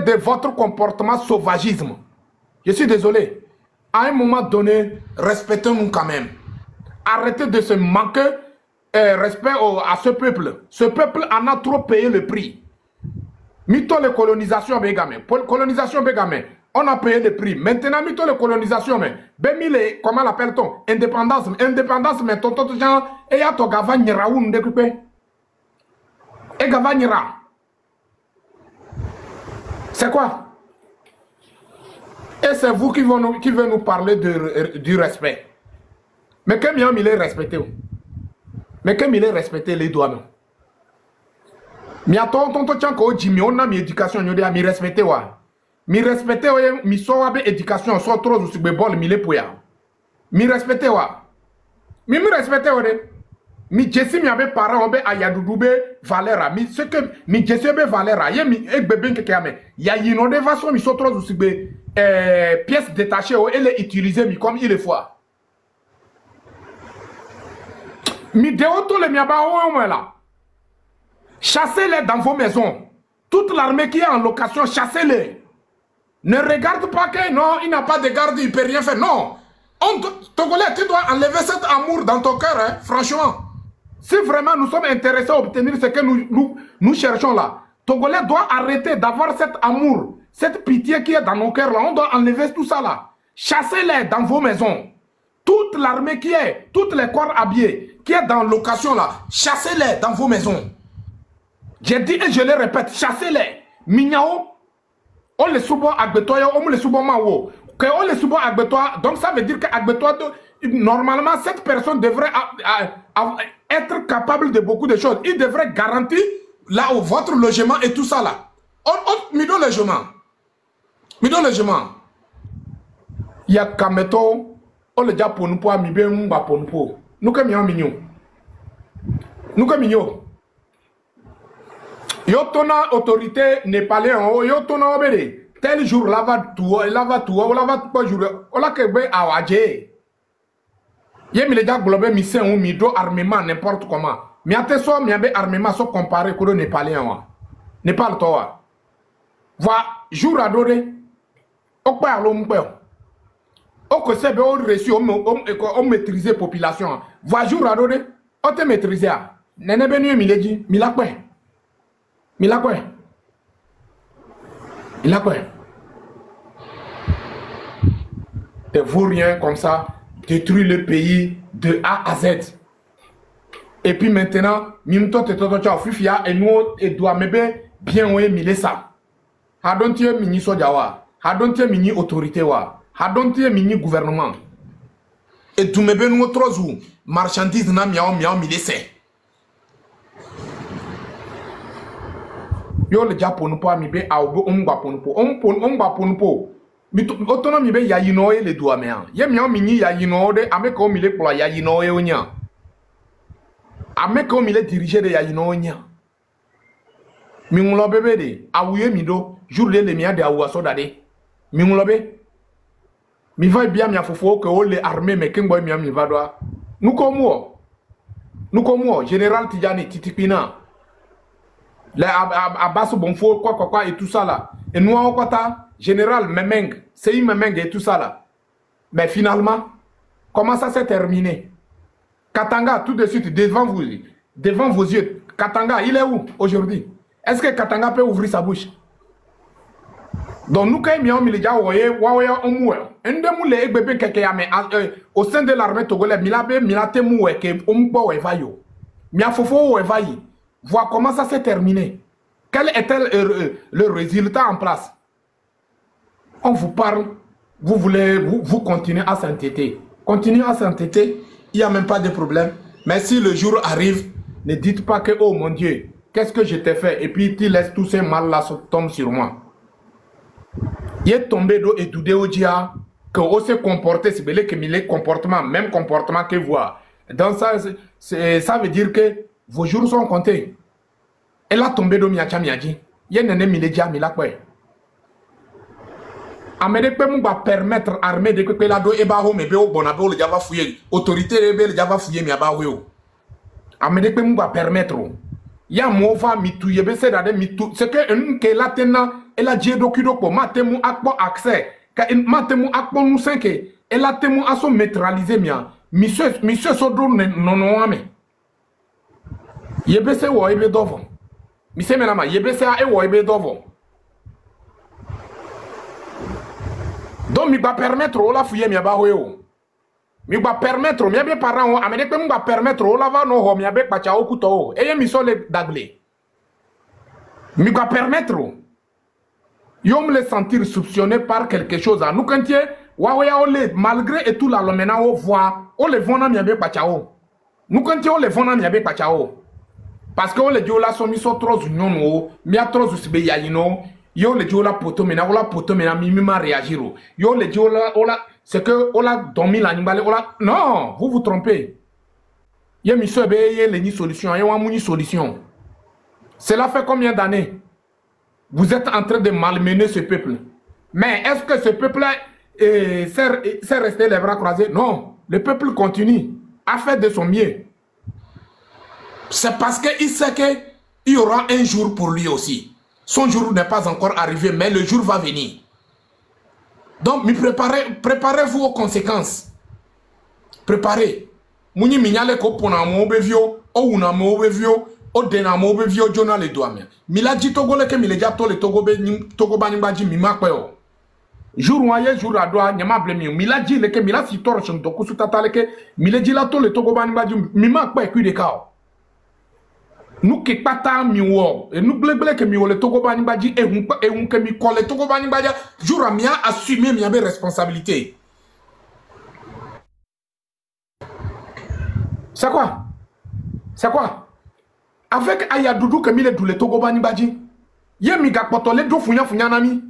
de votre comportement sauvagisme. Je suis désolé. À un moment donné, respectez-nous quand même. Arrêtez de se manquer respect à ce peuple. Ce peuple en a trop payé le prix. Mito les colonisations bégamé. Colonisation bégamé. On a payé le prix. Maintenant, mito les colonisations mais. Bemile, comment l'appelle-t-on? Indépendance. Indépendance mais tonton gens et ya to gavanyira ou ndekupe. Et gavanyira. C'est quoi? Et c'est vous qui venez nous parler du respect. Mais comme il est respecté. Mais comme il est respecté, les doigts, non. Mais à ton temps, quand Jimmy, on a mis éducation, on a mis respecté, wa. Mi respecté, mi so abe éducation, so trop ou sube bol, mi le poya. Mi respecté, wa. Mi respecté, wa de. Mi jessi mi abe parent, obe ayadoudube valera. Mi ce que mi jessi abe valera. Ye mi ek bebe keke ame. Ya yino de façon mi so trop ou sube pièces détachées, elle est utilisée mi comme il le faut. Mi déoto le miaba oué là. Chassez-les dans vos maisons. Toute l'armée qui est en location, chassez-les. Ne regarde pas que non, il n'a pas de garde, il ne peut rien faire. Non. Togolais, tu dois enlever cet amour dans ton cœur, hein, franchement. Si vraiment nous sommes intéressés à obtenir ce que nous cherchons là, Togolais doit arrêter d'avoir cet amour, cette pitié qui est dans nos cœurs là. On doit enlever tout ça là. Chassez-les dans vos maisons. Toute l'armée qui est, toutes les corps habillés, qui est dans location là, chassez-les dans vos maisons. J'ai dit et je le répète, chassez-les. Mignao, on les soubo agbetoyo, on les soubo mawo. Que on les souvent Agbetois, donc ça veut dire que Agbetois, normalement, cette personne devrait être capable de beaucoup de choses. Il devrait garantir là où votre logement et tout ça là. Mi donne logement. Mi donne logement. Il y a Kameto, on le dit pour nous pour mi bien pour nous. Nous comme mignon. Nous comme mignon. Yo tona autorité népalais en haut, yo tona obédé. Tel jour lava tout, pas jour. On l'a que ben awadje. Yé mi le dia globé mi sen ou mi do armement n'importe comment. Mi ate so mi abe armement so comparé ko népalais en. Népal toi. Voilà jour adoré. O pa lo mpe. O ko se be o reçu o maîtriser population. Voilà jour adoré. O te maîtriser. Nene benu mi le di, mi la pe. Il a quoi? Il a quoi? De vous rien comme ça, détruire le pays de A à Z. Et puis maintenant, Mimto te totocha fifia et nous et doit mebe bien oué mille ça. Hadontie mini sojawa, hadontie mini autorité wa, hadontie mini gouvernement. Et tout mebe nous trozou marchandise na miao mille c'est. Yo le Japon po mi be awbo ngba ponpo ngba ponpo mi autonomie be ya yino e le doa me an ye mi mini ya yino de ameko mi le plo ya yino e onya ameko mi le diriger de ya yino onya mi ngulo bebe de awuye mi do jour le mi ade awu so dade mi ngulo be mi va bien mi afofo que o le armée me kengbo mi va doa nous comme général Tidjani Titipina les Abbas Bonfo, quoi, et tout ça là. Et nous, on a général Memeng, c'est Memeng et tout ça là. Mais finalement, comment ça s'est terminé? Katanga, tout de suite, devant vos yeux. Katanga, il est où aujourd'hui? Est-ce que Katanga peut ouvrir sa bouche? Donc, nous, quand nous déjà au sein de l'armée togolaise, voir comment ça s'est terminé. Quel était le résultat en place? On vous parle, vous continuez à s'entêter. Continuez à s'entêter, il n'y a même pas de problème. Mais si le jour arrive, ne dites pas que, oh mon Dieu, qu'est-ce que je t'ai fait? Et puis tu laisses tous ces mal-là tomber sur moi. Il est tombé d'eau et doudé au dia que on se comporter, c'est belé que les comportements, même comportement que vous. Donc ça veut dire que vos jours sont comptés. Elle a tombé de miacha miaji. Yen nene mileja milakwe. Amérique peut nous permettre armée de que la do eba ho mebe o bonabo le java fouyer. Autorité ebe le java fouiller mi abaweo. Amérique peut nous permettre. Ya mova mitu yebe se dade mitu. C'est que nke la tena elle a dit dokudo ko matemu akpo accès. Ka matemu akpo nous cinque. Elle a temu aso neutraliser mia. Monsieur Sodro non ame. Yebe se wo ebe dovo. Mise menama yebe se a e wo ebe dovo. Donc mi va permettre o la fouiller mi ba ho. Mi va permettre mi be parent o amene pe mi va permettre o la va no ho mi be pacha o kuto. E mi so le dagle. Mi va permettre yo me le sentir soupçonné par quelque chose. Nous quand tu wa ole malgré et tout la lomena o voix o le vona mi be pacha o. Nous quand tu o le vona mi be pacha o. Parce que on le dit là sont mis sur trop union mi a trop usbe ya yino yo le dit là poto mena mi ma réagir yo le dit là c'est que on a dormi l'animal non vous vous trompez ye mi so be ye le ni solution ye wa mu ni solution. Cela fait combien d'années vous êtes en train de malmener ce peuple? Mais est-ce que ce peuple là s'est resté les bras croisés? Non, le peuple continue à faire de son mieux. C'est parce qu'il sait qu'il y aura un jour pour lui aussi. Son jour n'est pas encore arrivé, mais le jour va venir. Donc, préparez-vous aux conséquences. Préparez. Mouni mignale ko pona mo bevio, o una mo bevio, o dena mo bevio jona le doa me. Mila di togo le ke mile ja to le togo bani baji mi makwe o. Jour waye jour adoa nyama blemi. Mila di le ke mila si toro chon doku su tata le ke mile di la to le togo bani baji mi makwe ku de kao. nous qui pata miwo et nous blé que miwo le Togo bani badji et on que mi colle Togo bani badja jour à mia assumer mia responsabilité. C'est quoi? C'est quoi? Avec Aya Doudou que mi le doule Togo bani badji. Ye mi ga potole do funya nami.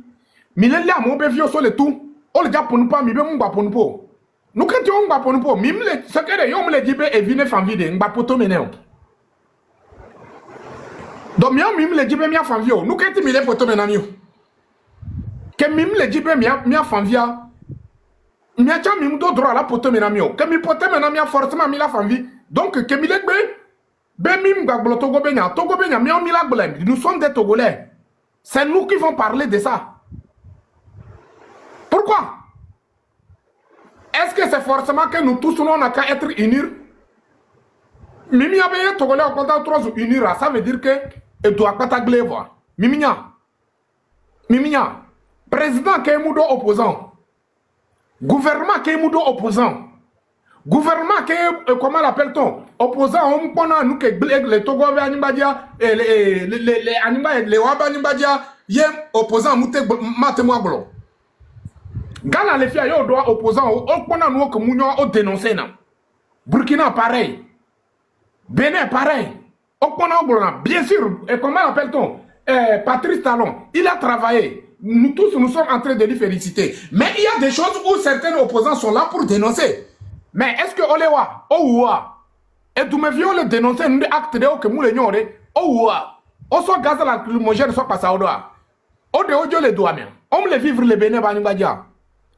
Mi le la mo be vio so le tout. O le ja ponu pa mi be mba ponu po. Nous quand on mba ponu po, mi me le secret yo me le dibe e vine fan vide mba poto meneo. Donc, mim le dibe mia fanvio. Nous qu'est-ce que mille photo menamio? Que mim le dibe mia fanvia. Mia cha mim do droit la photo menamio. Que mi photo menamia forcément mi la fanvi. Donc que mille be mim gaglo Togo benya mia mi la glem. Nous sommes des Togolais. C'est nous qui vont parler de ça. Pourquoi? Est-ce que c'est forcément que nous tous on n'a qu'à être unis? Mimi a bien Togolais au contact 3 unir, ça veut dire que et doit pas t'agler voir. Miminya, président Kemoudo opposant, gouvernement Kemoudo opposant, gouvernement comment l'appelle-t-on? Opposant, on prend nous que les Togo Animbadia et les Animba et les Waba Animbadia, yem opposant Matemouaglo. Gana les filles doit opposant, on prend nous que Mounion au dénoncé. Burkina pareil. Bénin pareil. Bien sûr, et comment l'appelle-t-on? Patrice Talon, il a travaillé. Nous tous, nous sommes en train de lui féliciter. Mais il y a des choses où certains opposants sont là pour dénoncer. Mais est-ce que Olewa, Ouwa, et tout me viens le dénoncer, nous actes de que nous les ignorons, Ouwa, on soit gaz à la lacrymogène, soit passé au doigt. On de odio les doigts, on les vivre les Bénin, Banibadia.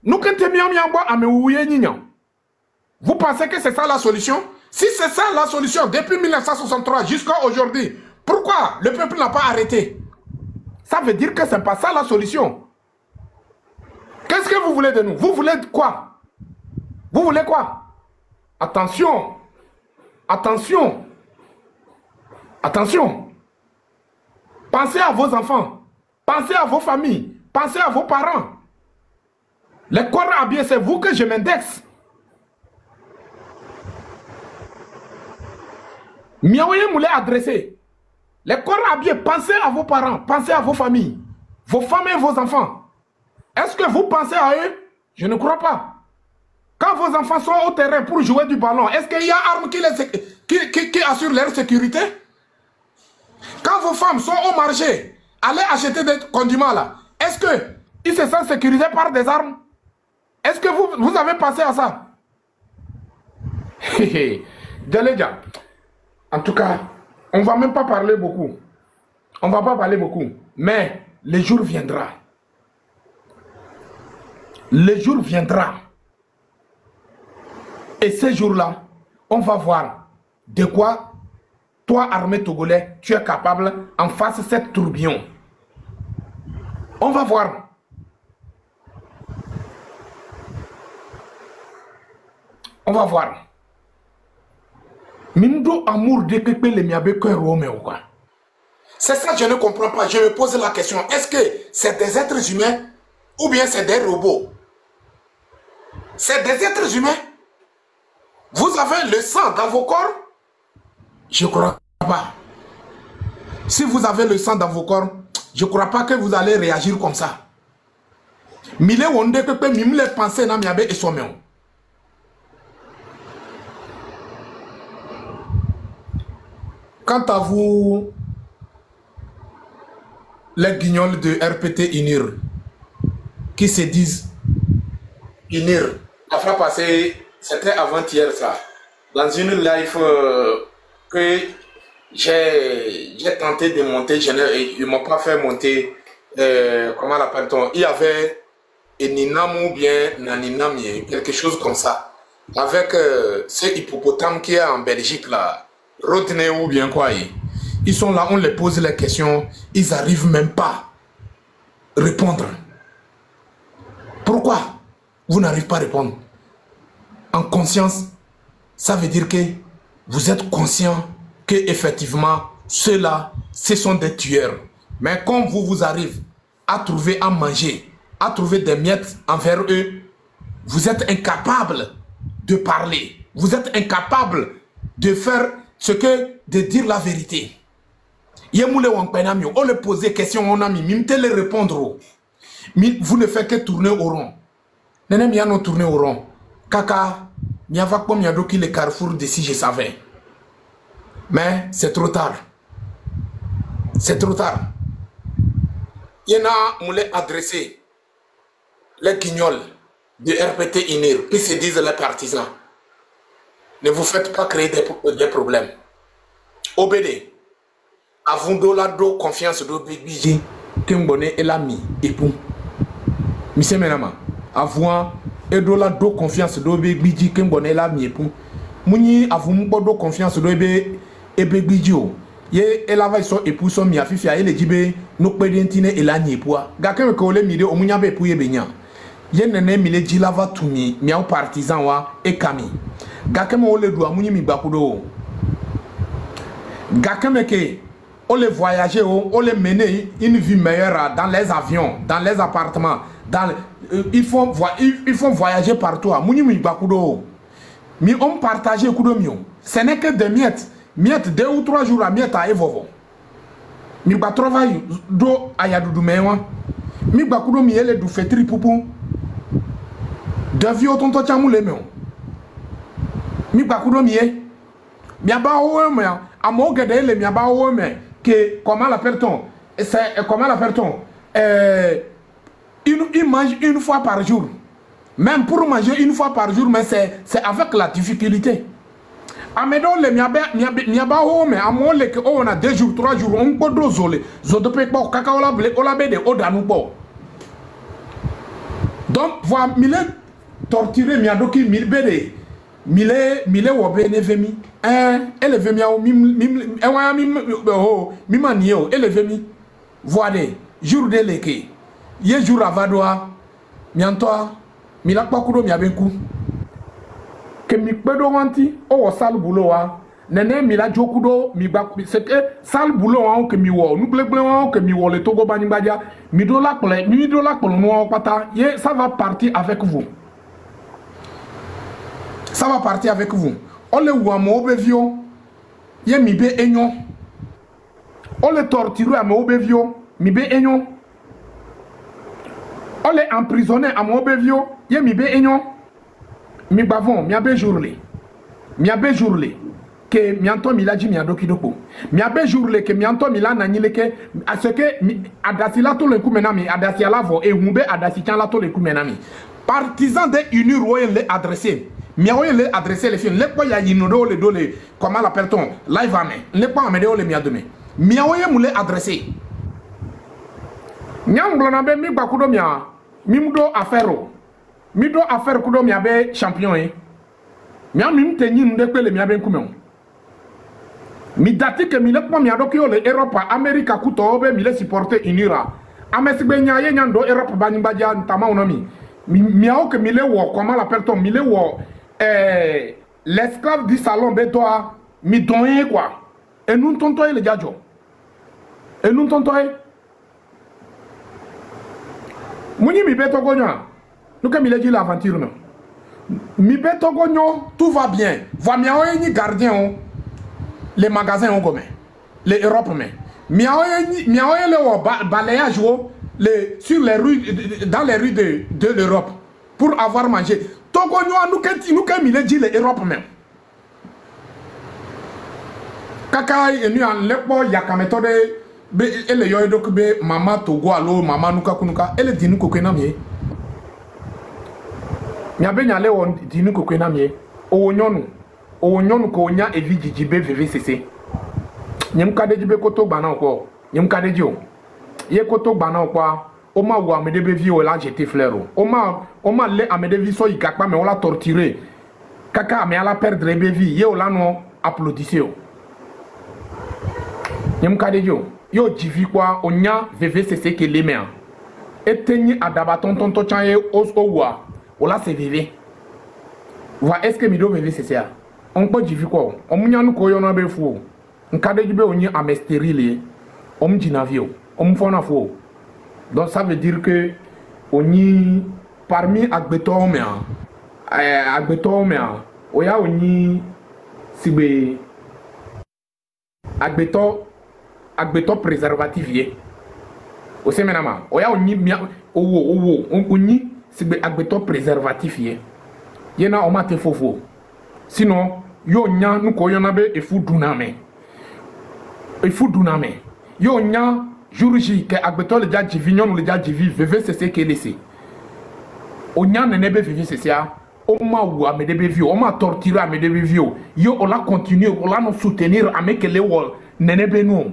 Nous, quand tu m'as vous pensez que c'est ça la solution? Si c'est ça la solution, depuis 1963 jusqu'à aujourd'hui, pourquoi le peuple n'a pas arrêté? Ça veut dire que ce n'est pas ça la solution. Qu'est-ce que vous voulez de nous? Vous voulez quoi? Vous voulez quoi? Attention. Attention. Attention. Pensez à vos enfants. Pensez à vos familles. Pensez à vos parents. Les corps habillés, c'est vous que je m'indexe. Miaouye moulé adressé. Les corps habillés, pensez à vos parents, pensez à vos familles, vos femmes et vos enfants. Est-ce que vous pensez à eux? Je ne crois pas. Quand vos enfants sont au terrain pour jouer du ballon, est-ce qu'il y a armes qui assurent leur sécurité? Quand vos femmes sont au marché, allez acheter des condiments là, est-ce qu'ils se sentent sécurisés par des armes? Est-ce que vous avez pensé à ça? Djalédja. En tout cas, on ne va même pas parler beaucoup. On ne va pas parler beaucoup. Mais le jour viendra. Le jour viendra. Et ce jour-là, on va voir de quoi, toi, armée togolais, tu es capable en face de cette tourbillon. On va voir. On va voir. Mindo amour de pepe le miabe que Rome ou quoi? C'est ça que je ne comprends pas. Je me pose la question. Est-ce que c'est des êtres humains ou bien c'est des robots? C'est des êtres humains. Vous avez le sang dans vos corps? Je ne crois pas. Si vous avez le sang dans vos corps, je ne crois pas que vous allez réagir comme ça. Mille wonde pepe mimle pensé na miabe et sommeon. Quant à vous, les guignols de RPT UNIR, qui se disent UNIR, la fois passée, c'était avant-hier ça, dans une live que j'ai tenté de monter, ils ne m'ont pas fait monter, comment l'appelle-t-on? Il y avait Eninam ou bien Naninam, quelque chose comme ça, avec ce hippopotame qui est en Belgique là. Rodney ou bien quoi. Ils sont là, on les pose les questions, ils n'arrivent même pas à répondre. Pourquoi vous n'arrivez pas à répondre? En conscience, ça veut dire que vous êtes conscient que effectivement ceux-là, ce sont des tueurs. Mais quand vous arrivez à trouver à manger, à trouver des miettes envers eux, vous êtes incapable de parler. Vous êtes incapable de faire ce que de dire la vérité. Yemoule Wangpenamio, on le posait question, on a mis, mimte le répondre. Vous ne faites que tourner au rond. Nenem yano tourner au rond. Kaka, miava comme yadoki le carrefour d'ici, je savais. Mais c'est trop tard. C'est trop tard. Il y en a moulé adressé les guignols de RPT INIR qui se disent les partisans. Ne vous faites pas créer des problèmes. OBD. Avons de la confiance de Bigiji, Kimbone et l'ami, époux. Monsieur Menama, avons de la confiance de Bigiji, Kimbone et l'ami, époux. Mouni avons de confiance de Bigiji. Ye elava so époux son mi afifia ele jibe no pedentine et l'ami époux. Gaken ko le mide o munya be époux ye benya. Ye nene mi le jilava tumi mi au partisan wa e kami. Gaken mo le do amunyi mi bakudo. Gaken ke on les voyager, on les mener une vie meilleure dans les avions, dans les appartements, ils font voyager partout. Mais on partage ce n'est que des miettes. Miettes 2 ou 3 jours à miettes à Evovo. Mais pas travail do ayadoudou mewa. Mais pas kudo miele du fetri poupou. De vieux tonto chamou le meo. Mais pas kudo mié. Miaba oué mea. Amo gede le miaba oué mea. Que comment l'appelle-t-on? Comment l'appelle-t-on? Il mange une fois par jour. Même pour manger une fois par jour, mais c'est avec la difficulté. Amedo le miaba ho me amo le que on a 2 jours 3 jours on peut dozole zo de pe ko kaka ola bede odanu bo. Donc voilà mille torturer miadoki mille bede mille wobe ne vemi ele vemi a mimaniyo ele vemi voade jour de leke ye jour avadoa miantoa mila pakudo miabenku que mi pedo wanti o sal boulot wa nene mila jokudo mi ba c'est que sal boulot wa que mi wo nous ble wa que mi wo le togo bani badia mi do la pole no pata ye ça va partir avec vous. Ça va partir avec vous. On le voit mo bevio. Ye mi be enyo. On le torture à mo bevio. Mi be enyo. On le emprisonné à mo bevio. Ye mi be enyo. Mi bavon, mi abe jourle. Mi abe jourle. Que mi anto mi la ji mi adoki doko. Mi abe jourle que mi anto mi la nanile que à ce que adasi la to le coup menami adasi la vo et humbe adasi tian la to le coup menami. Partisans de UNIR royal le adressé. Miaoye le adresser les films, les quoi ya yinodo le dole, comment l'appelle-t-on, live ame, les quoi amédéo le miadome. Miaoye moule adresser. Nyam glonabe mi bakudo mia, mimdo affaire. Mido affaire kudo miabe champion eh. Miam mim tenyi ndekwe le miabe nkume. Mi dati ke mi le kwa miado ki le Europe, America kuto obe mi le supporter unira. Amesigbe nya ye nyando Europe banimbadia ntama unomi. Miao que mi le wo, comment l'appelle-t-on, mi le wo l'esclave du salon bétoa mi donne quoi et nous tontoy les gadjo et nous tontoy muni mi beto gonyo nous que mi le dit l'aventure non mi beto gonyo tout va bien va mi ni gardien les magasins ont gomme les Europe mais mi le wo balayage les sur les rues dans les rues de l'Europe pour avoir mangé. Togo nous que mi le dit l'Europe même. Kaka et nous en lepo yakametode be ele yo edok be mama Togo alo mama nuka kunuka ele dinu kokena mie. Mi abe nyale won dinu kokena mie. O nyonu ko nya evi jijibe VVCC. Nyem kade jibe koto gba na ko. Nyem kade ji o. Ye koto gba na kwa. Oma ou Amédée vie ou la jeté fleur. Oma le Amédée vie so ikakpa mais on l'a torturé. Kaka mais la perdre vie. Ye ou la non applaudissez. Nyem kade yo. Yo jivi kwa onya VVCC ke leme. Eteni adaba tonton chaye os owa. Ola se VV. Wa est-ce que mi do VVCC a? On peut jivi kwa. Omunya nu ko yo na be fu. Nkade jibe onyi amesterile. Omjinavio. Omfona fo. Donc ça veut dire que on y parmi agbeton oya on y sibe agbeton agbeto préservatif ye o semenama o ya oni mia oni sigbe agbeto préservatif ye yena o mate fofo sinon yo nya nu ko yona be e fu duname yo nya jourji ke agbeto le ja jivi nyon le ja jivi veve c'est que laisser o nya ne be veve c'est ça o ma ou a me debe vieux o ma torturer a me debe vieux yo on la continuer on la nous soutenir a me que le wol ne be nous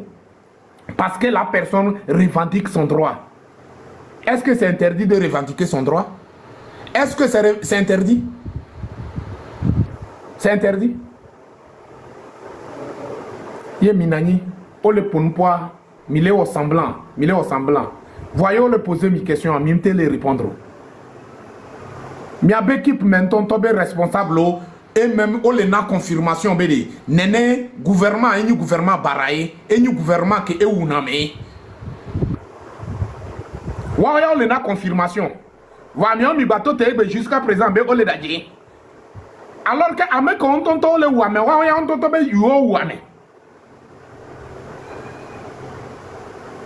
parce que la personne revendique son droit. Est-ce que c'est interdit de revendiquer son droit? Est-ce que c'est interdit? C'est interdit? Yé minani, on le pounpoa, mille au semblant. Voyons le poser mes questions, mimte les répondre. Mi abe équipe maintenant tobe responsable et même on les na confirmation bedi nene gouvernement et gouvernement baraye et gouvernement que e uname wa ya on les na confirmation wa mi on mi bateau te jusqu'à présent be on les dadie alors que ame ko on tonto le wa me wa ya on tonto be yo wa me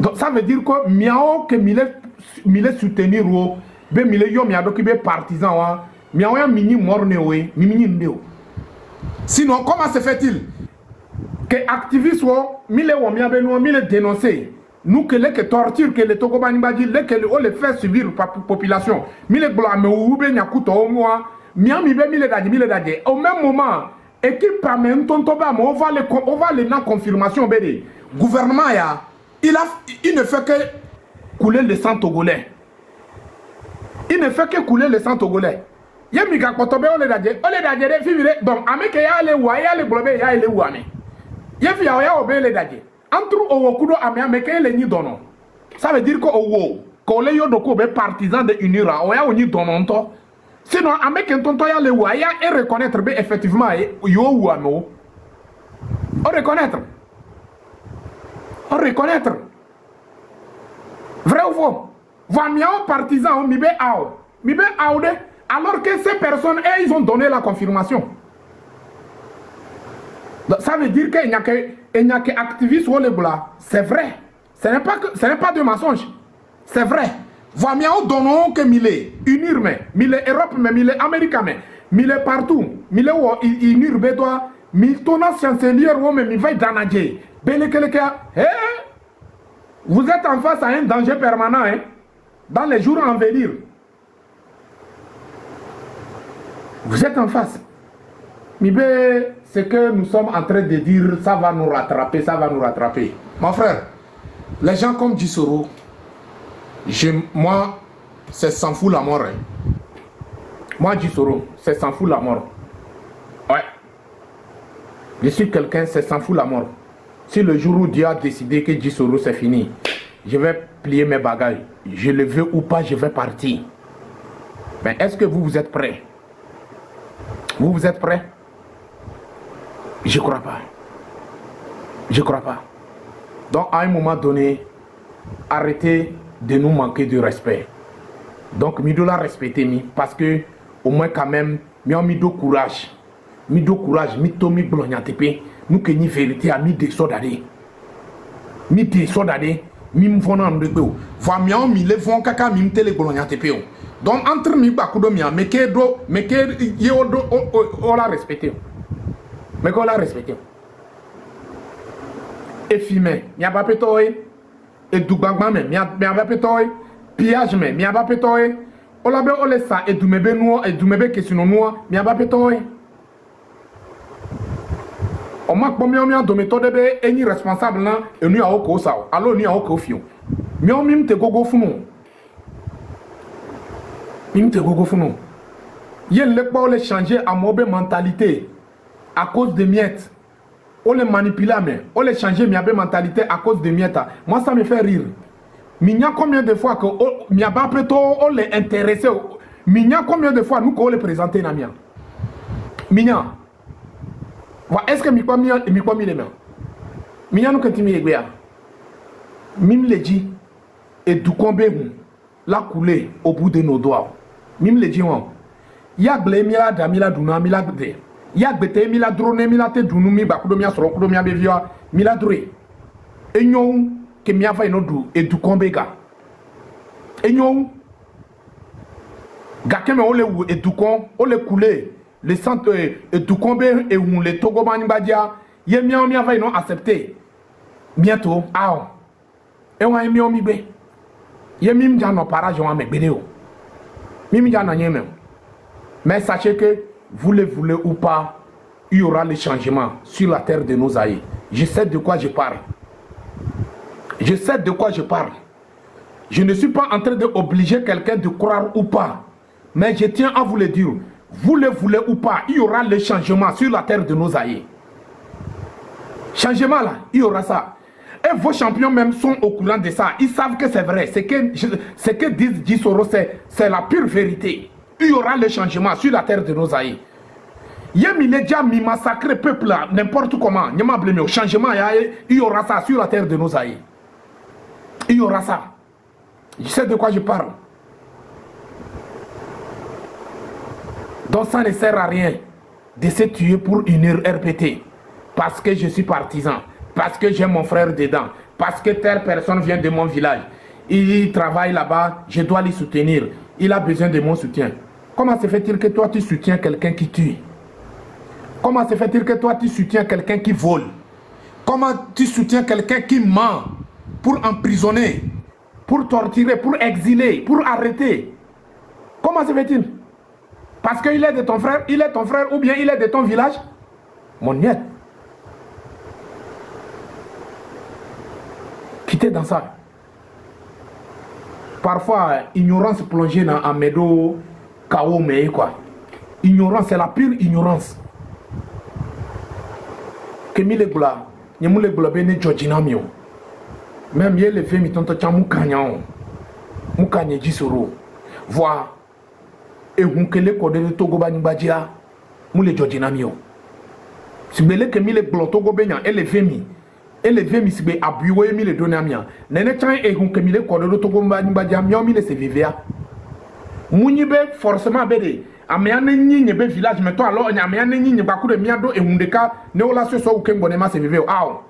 donc ça veut dire que miao que mille soutenir ou be mille yo mi adoki be partisan wa miaoya mini morne we mini ndeo. Sinon comment se fait-il que activistes wo mille wo miabe no mille dénoncer nous que les que torture que les tokobani badi les que on les fait subir par population mille bla me ou be nyakuto o moi miami be mille dadi au même moment équipe par même tonto ba on va les na confirmation bede gouvernement ya il ne fait que couler le sang togolais. Il ne fait que couler le sang togolais. Yemika kotobe ole dadje de fivire donc ameke ya le wa ya le blobe ya le wa me yefi ya obe le dadje entre owokudo ameke le ni dono ça veut dire que owo ko le yo doko be partisan de unira o ya oni dono nto sinon ameke tonto ya le wa ya et reconnaître be effectivement yo wa me o reconnaître vrai ou faux va miao partisan mi be de alors que ces personnes, ils ont donné la confirmation. Donc, ça veut dire qu'il n'y a que activistes ou les blancs. C'est vrai. Ce n'est pas de mensonge. C'est vrai. Voilà, nous donnons que mille unir, mille Europe, mille Amérique, mille partout. Mille unir, bédois, mille tona chancelier, ou même mille veille d'anadje. Vous êtes en face à un danger permanent, hein, dans les jours à venir. Vous êtes en face. Mibé, ce que nous sommes en train de dire, ça va nous rattraper, Mon frère, les gens comme Djissoro, moi, c'est s'en fout la mort. Hein. Moi, Djissoro, c'est s'en fout la mort. Ouais. Je suis quelqu'un, c'est s'en fout la mort. Si le jour où Dieu a décidé que Djissoro c'est fini, je vais plier mes bagages. Je le veux ou pas, je vais partir. Mais est-ce que vous êtes prêts? Vous êtes prêts? Je crois pas. Donc à un moment donné, arrêtez de nous manquer de respect. Donc nous devons la respecter parce que au moins quand même, nous avons mis de courage. Nous nous que ni vérité à mis des soldats. Mim vonan de peu. Va miam mi le vont kaka mim tele bolonyate peu. Donc entre mi bakudo mia meke yeodo o la respecter. Mais qu'on la respecter. Et fumé, mi a pas petoy. Et dougbagba me mi a pas petoy. Pillage me mi a pas petoy. O la be o le sa et dumebe no et dumebe question no mi a pas petoy. On m'a combien de méthodes et ni responsable là et nous a au ça alors nous a au fio mais on mime te gogo funo yen le pas le changer à mauvaise mentalité à cause de miettes on les manipuler mais on les changer mais mentalité à cause de miettes moi ça me fait rire minya combien de fois que mia ba plutôt on les intéressé minya combien de fois nous qu'on les présenter na mia minya. Est-ce que mi les mains? Minya nous continue egwea. Mim le dit et du combien la couler au bout de nos doigts. Mim le dit on. Ya ble mila da mila duna mila de. Ya bete mila drone mila te dunu mi bakudo mia soro kudo mia bevia mila drone. Et nous, que m'y avons nous et du combega. Et nous, Gakeme ole ou et du con, ole coulé, les centres et du combé et où les Togoman Badia, yé m'y avons non accepté. Bientôt, ah, et on a mis au mibé. Yé m'y a non parage en mes bénéo. M'y a non. Mais sachez que, vous le voulez ou pas, il y aura les changements sur la terre de nos aïeux. Je sais de quoi je parle. Je sais de quoi je parle. Je ne suis pas en train d'obliger quelqu'un de croire ou pas. Mais je tiens à vous le dire. Vous le voulez ou pas, il y aura les changements sur la terre de nos aïeux. Changement là, il y aura ça. Et vos champions même sont au courant de ça. Ils savent que c'est vrai. Ce que disent Gisoro, c'est la pure vérité. Il y aura les changements sur la terre de nos aïeux. Il déjà mis massacré peuple là, n'importe comment. Il y a blâmé au changement, il y aura ça sur la terre de nos aïeux. Il y aura ça. Je sais de quoi je parle. Donc ça ne sert à rien de se tuer pour unir RPT. Parce que je suis partisan. Parce que j'ai mon frère dedans. Parce que telle personne vient de mon village. Il travaille là-bas, je dois l'y soutenir. Il a besoin de mon soutien. Comment se fait-il que toi tu soutiens quelqu'un qui tue? Comment se fait-il que toi tu soutiens quelqu'un qui vole? Comment tu soutiens quelqu'un qui ment pour emprisonner, pour torturer, pour exiler, pour arrêter? Comment se fait-il? Parce qu'il est de ton frère, il est ton frère ou bien il est de ton village? Mon niet. Quittez dans ça. Parfois, ignorance plongée dans un médo, chaos, mais quoi. Ignorance, c'est la pure ignorance. Que mi le gula, ni mu le gula bene Georgina mio. Même yé le fait mi tonto chan mukanya mukanya Gisoro. Vois et hun que le code de Togo bani badia mu le Georgina mio. Si bele que mi le gula Togo benya et le fait mi si be abuwe mi le donamia. Nene chan et hun que mi le code de Togo bani badia mio mi le se vivea. Mounibe forcément bede. Améane ni nyebe village mais toi alors améane ni nyeba ku de miado e hundeka ne ola so ou kembonema se viveo ah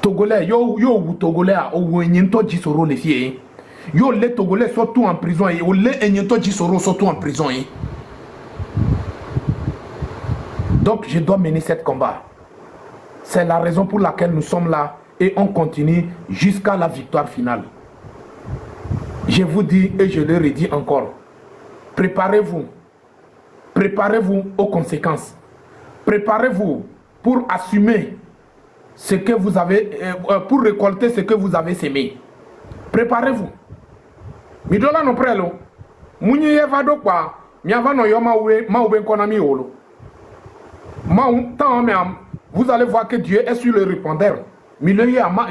Togolais yo ou Togolais o nyento Gisoro le fie yo les Togolais sont tous en prison et o les nyento Gisoro sont tous en prison. Donc je dois mener cette combat. C'est la raison pour laquelle nous sommes là et on continue jusqu'à la victoire finale. Je vous dis et je le redis encore, préparez-vous. Préparez-vous aux conséquences. Préparez-vous pour assumer ce que vous avez, pour récolter ce que vous avez semé. Préparez-vous. Midola no prelo. Muni evado kwa. Miava no yoma uwe ma ube konami olo. Vous allez voir que Dieu est sur le répondeur. Miloye ama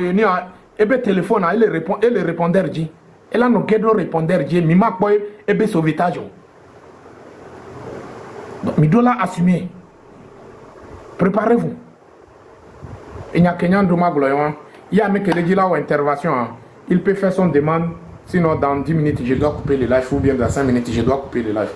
ebe téléphone a et le répondeur dit. Et là, nous devons répondre, Dieu, mima quoi, et bien sauvetage. Donc, nous devons assumer. Préparez-vous. Il y a Kenyan Douma Gloyon. Il y a un mec qui dit là, intervention. Il peut faire son demande. Sinon, dans 10 minutes, je dois couper le live. Ou bien dans 5 minutes, je dois couper le live.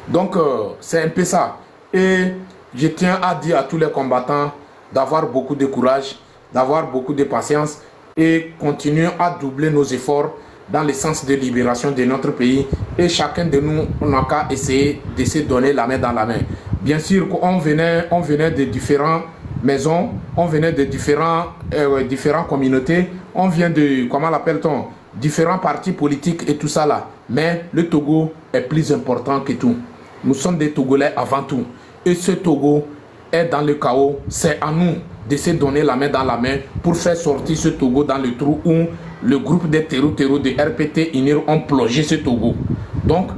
Donc, c'est un peu ça. Et je tiens à dire à tous les combattants d'avoir beaucoup de courage, d'avoir beaucoup de patience et continuer à doubler nos efforts dans le sens de libération de notre pays. Et chacun de nous, on n'a qu'à essayer de se donner la main dans la main. Bien sûr qu'on venait de différentes maisons, on venait de différentes communautés, on vient de, comment l'appelle-t-on, différents partis politiques et tout ça là. Mais le Togo est plus important que tout. Nous sommes des Togolais avant tout. Et ce Togo est dans le chaos. C'est à nous de se donner la main dans la main pour faire sortir ce Togo dans le trou où le groupe des terreaux de RPT UNIR ont plongé ce Togo. Donc,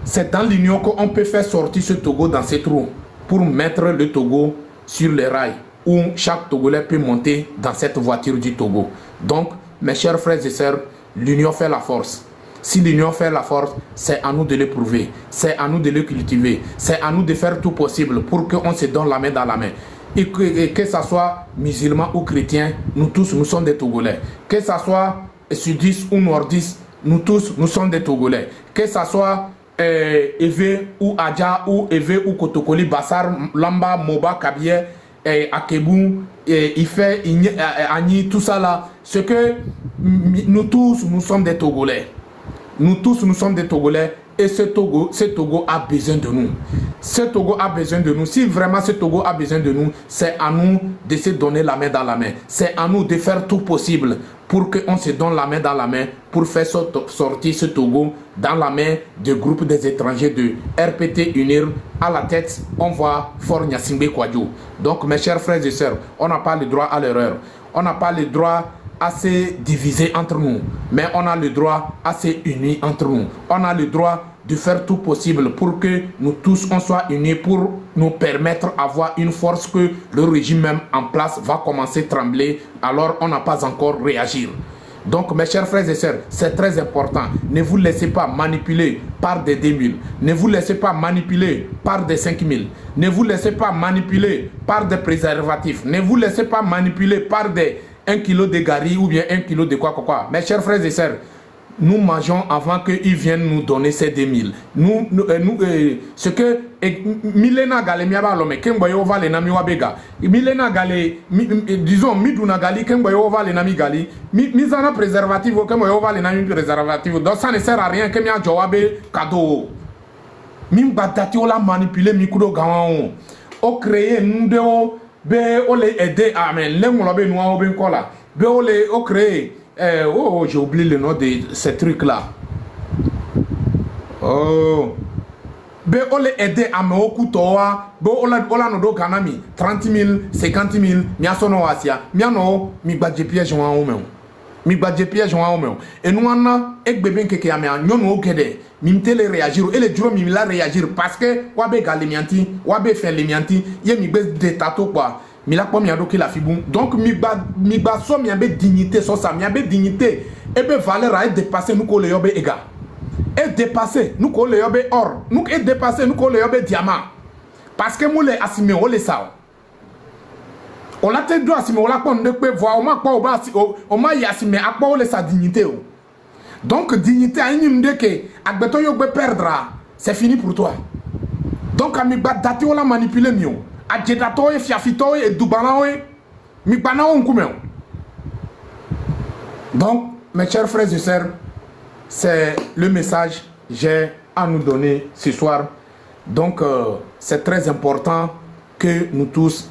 c'est dans l'union qu'on peut faire sortir ce Togo dans ce trou pour mettre le Togo sur les rails où chaque Togolais peut monter dans cette voiture du Togo. Donc, mes chers frères et sœurs, l'union fait la force. Si l'union fait la force, c'est à nous de le prouver, c'est à nous de le cultiver, c'est à nous de faire tout possible pour qu'on se donne la main dans la main. Et que ce soit musulman ou chrétien, nous tous, nous sommes des Togolais. Que ce soit sudistes ou nordistes, nous tous, nous sommes des Togolais. Que ce soit Evé ou Adja ou Evé ou Kotokoli, Bassar, Lamba, Moba, Kabier, Akebou, il fait Agni, tout ça là. Ce que nous tous, nous sommes des Togolais. Nous tous, nous sommes des Togolais. Et ce Togo a besoin de nous. Ce Togo a besoin de nous. Si vraiment ce Togo a besoin de nous, c'est à nous de se donner la main dans la main. C'est à nous de faire tout possible pour qu'on se donne la main dans la main pour faire sortir ce Togo dans la main du groupe des étrangers de RPT Unir. À la tête, on voit Fort Gnassingbé Kouadio. Donc, mes chers frères et sœurs, on n'a pas le droit à l'erreur. On n'a pas le droit à se diviser entre nous, mais on a le droit à se unir entre nous. On a le droit de faire tout possible pour que nous tous on soit unis, pour nous permettre d'avoir une force que le régime même en place va commencer à trembler, alors on n'a pas encore réagi. Donc mes chers frères et sœurs, c'est très important. Ne vous laissez pas manipuler par des 2000. Ne vous laissez pas manipuler par des 5000. Ne vous laissez pas manipuler par des préservatifs. Ne vous laissez pas manipuler par des 1 kilo de gari ou bien 1 kilo de quoi. Mes chers frères et sœurs, nous mangeons avant qu'ils viennent nous donner ces 2000. Ce que Milena Gale miaba lome kemboyo vale nami wabega. Milena Gale disons miduna gali kemboyo vale nami gali. Misana préservatif kemboyo vale nami préservatif. Donc ça ne sert à rien que mia jowabe cadeau. Mim batati ola manipuler mikudo gawan. O créer ndeo be ole aider amen le ngolo be noa be kola be ole o créer j'ai oublié le nom de ce truc là be ole aider ame okutoa be ola no do kanami 30 000 50 000 mi asono asia mi ano mi gbadje piège wa o me mi gbadje piège wa o me et nous ana egbebe nkeke ame anyonu okede mi mtele réagir et les duro mi la réagir parce que wabe galemianti wabe fait lemianti ye mi gbe de tato quoi mi la mi ado ki la fibou donc mi ba so mi abe dignité so ça mi abe dignité et be valeur a dépasser nous ko le yobe ega et dépasser nous ko le yobe or nous et dépasser nous ko le yobe diamant parce que moule asime o le ça on la te do asime o la pon de pe voir o ma yasime akpo o le sa dignité o. Donc dignité a une que agbeto yo be perdra, c'est fini pour toi. Donc ami ba dati wala manipuler mio. Adjedato e fiafito e dubana o mi bana on kumeo. Donc mes chers frères et sœurs, c'est le message que j'ai à nous donner ce soir. Donc c'est très important que nous tous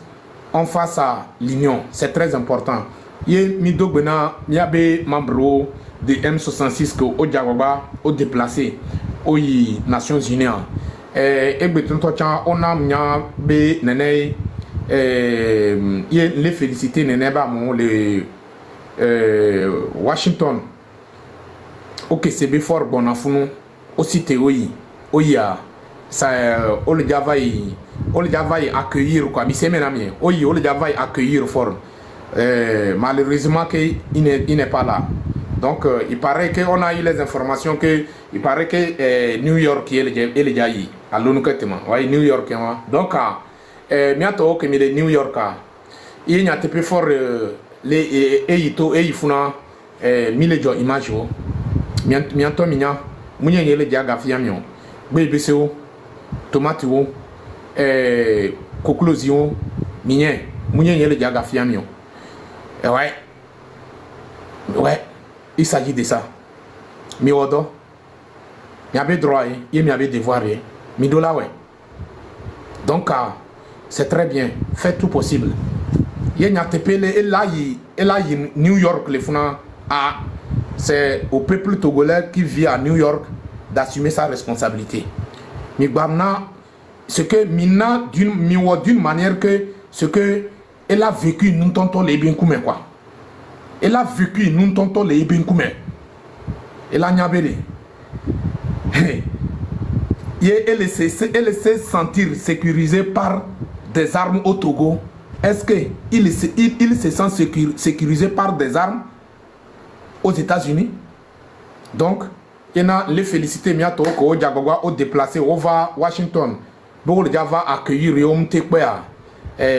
on fasse à l'union, c'est très important. Ye mi dogbena mi abe membro de M66 que au Diagoba au déplacé aux Nations Unies et on a be nene les féliciter nene ba mon le Washington OK c'est fort bon afunu aussi théorie oya ça on le java accueillir quoi mi semenami oyi on le java accueillir fort malheureusement que il n'est pas là. Donc il paraît qu'on a eu les informations que il paraît que New York est déjà y à l'onuketement ouais New York donc bientôt que les New York il y a peu fort les eito e ifuna mille jo image bientôt minya munye yele jaga fiamio bebeseo tomate wo koklozio minye munye yele jaga fiamio ouais il s'agit de ça. Mi odo, mi avait droit et mi avait devoir mi dola ouais. Donc c'est très bien, faites tout possible. Il y a tepele et là New York les funa c'est au peuple togolais qui vit à New York d'assumer sa responsabilité. Mi bamna ce que mina d'une manière que ce que elle a vécu nous tentons les bien comme quoi. Elle a vécu, nous tentons les Ibenkoumé. Elle a niabélé. Elle s'est sentir sécurisée par des armes au Togo. Est-ce qu'il se sent sécurisé par des armes aux États-Unis? Donc, il y a les féliciter Miato au Diagoba au déplacé au Washington. Beaucoup de gens vont accueillir Yom Tekwea.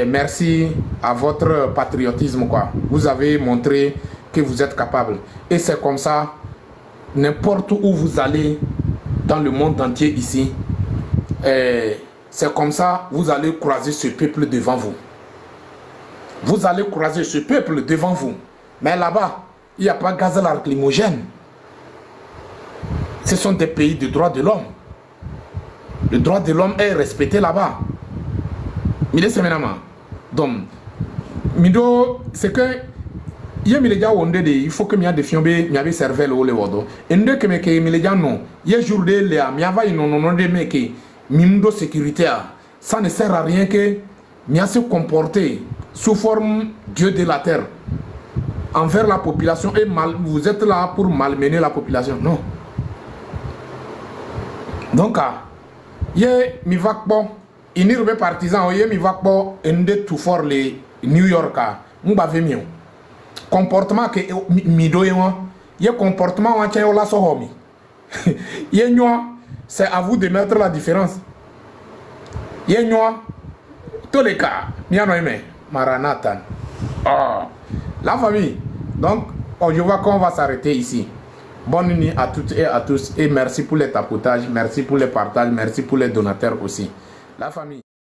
Merci à votre patriotisme quoi. Vous avez montré que vous êtes capable et c'est comme ça n'importe où vous allez dans le monde entier ici c'est comme ça vous allez croiser ce peuple devant vous. Vous allez croiser ce peuple devant vous. Mais là-bas, il n'y a pas gaz lacrymogène. Ce sont des pays de droits de l'homme. Le droit de l'homme est respecté là-bas. Donc, c'est que il faut que des fions be cervelle ou le wodo. Et nous que me non. Il y a jour de là, non de meke. Mindo sécurité. Ça ne sert à rien que se comporter sous forme Dieu de la terre envers la population et vous êtes là pour malmener la population. Non. Donc, mi va bon. Il n'y a pas partisan, mi va bon. Tout fort les New Yorkers. Mouba mieux. Comportement que mi doyons. Il y a comportement en tient la sohomi. C'est à vous de mettre la différence. Tous les cas, Maranatha. La famille. Donc, je vois qu'on va s'arrêter ici. Bonne nuit à toutes et à tous. Et merci pour les tapotages, merci pour les partages, merci pour les donateurs aussi. La famille.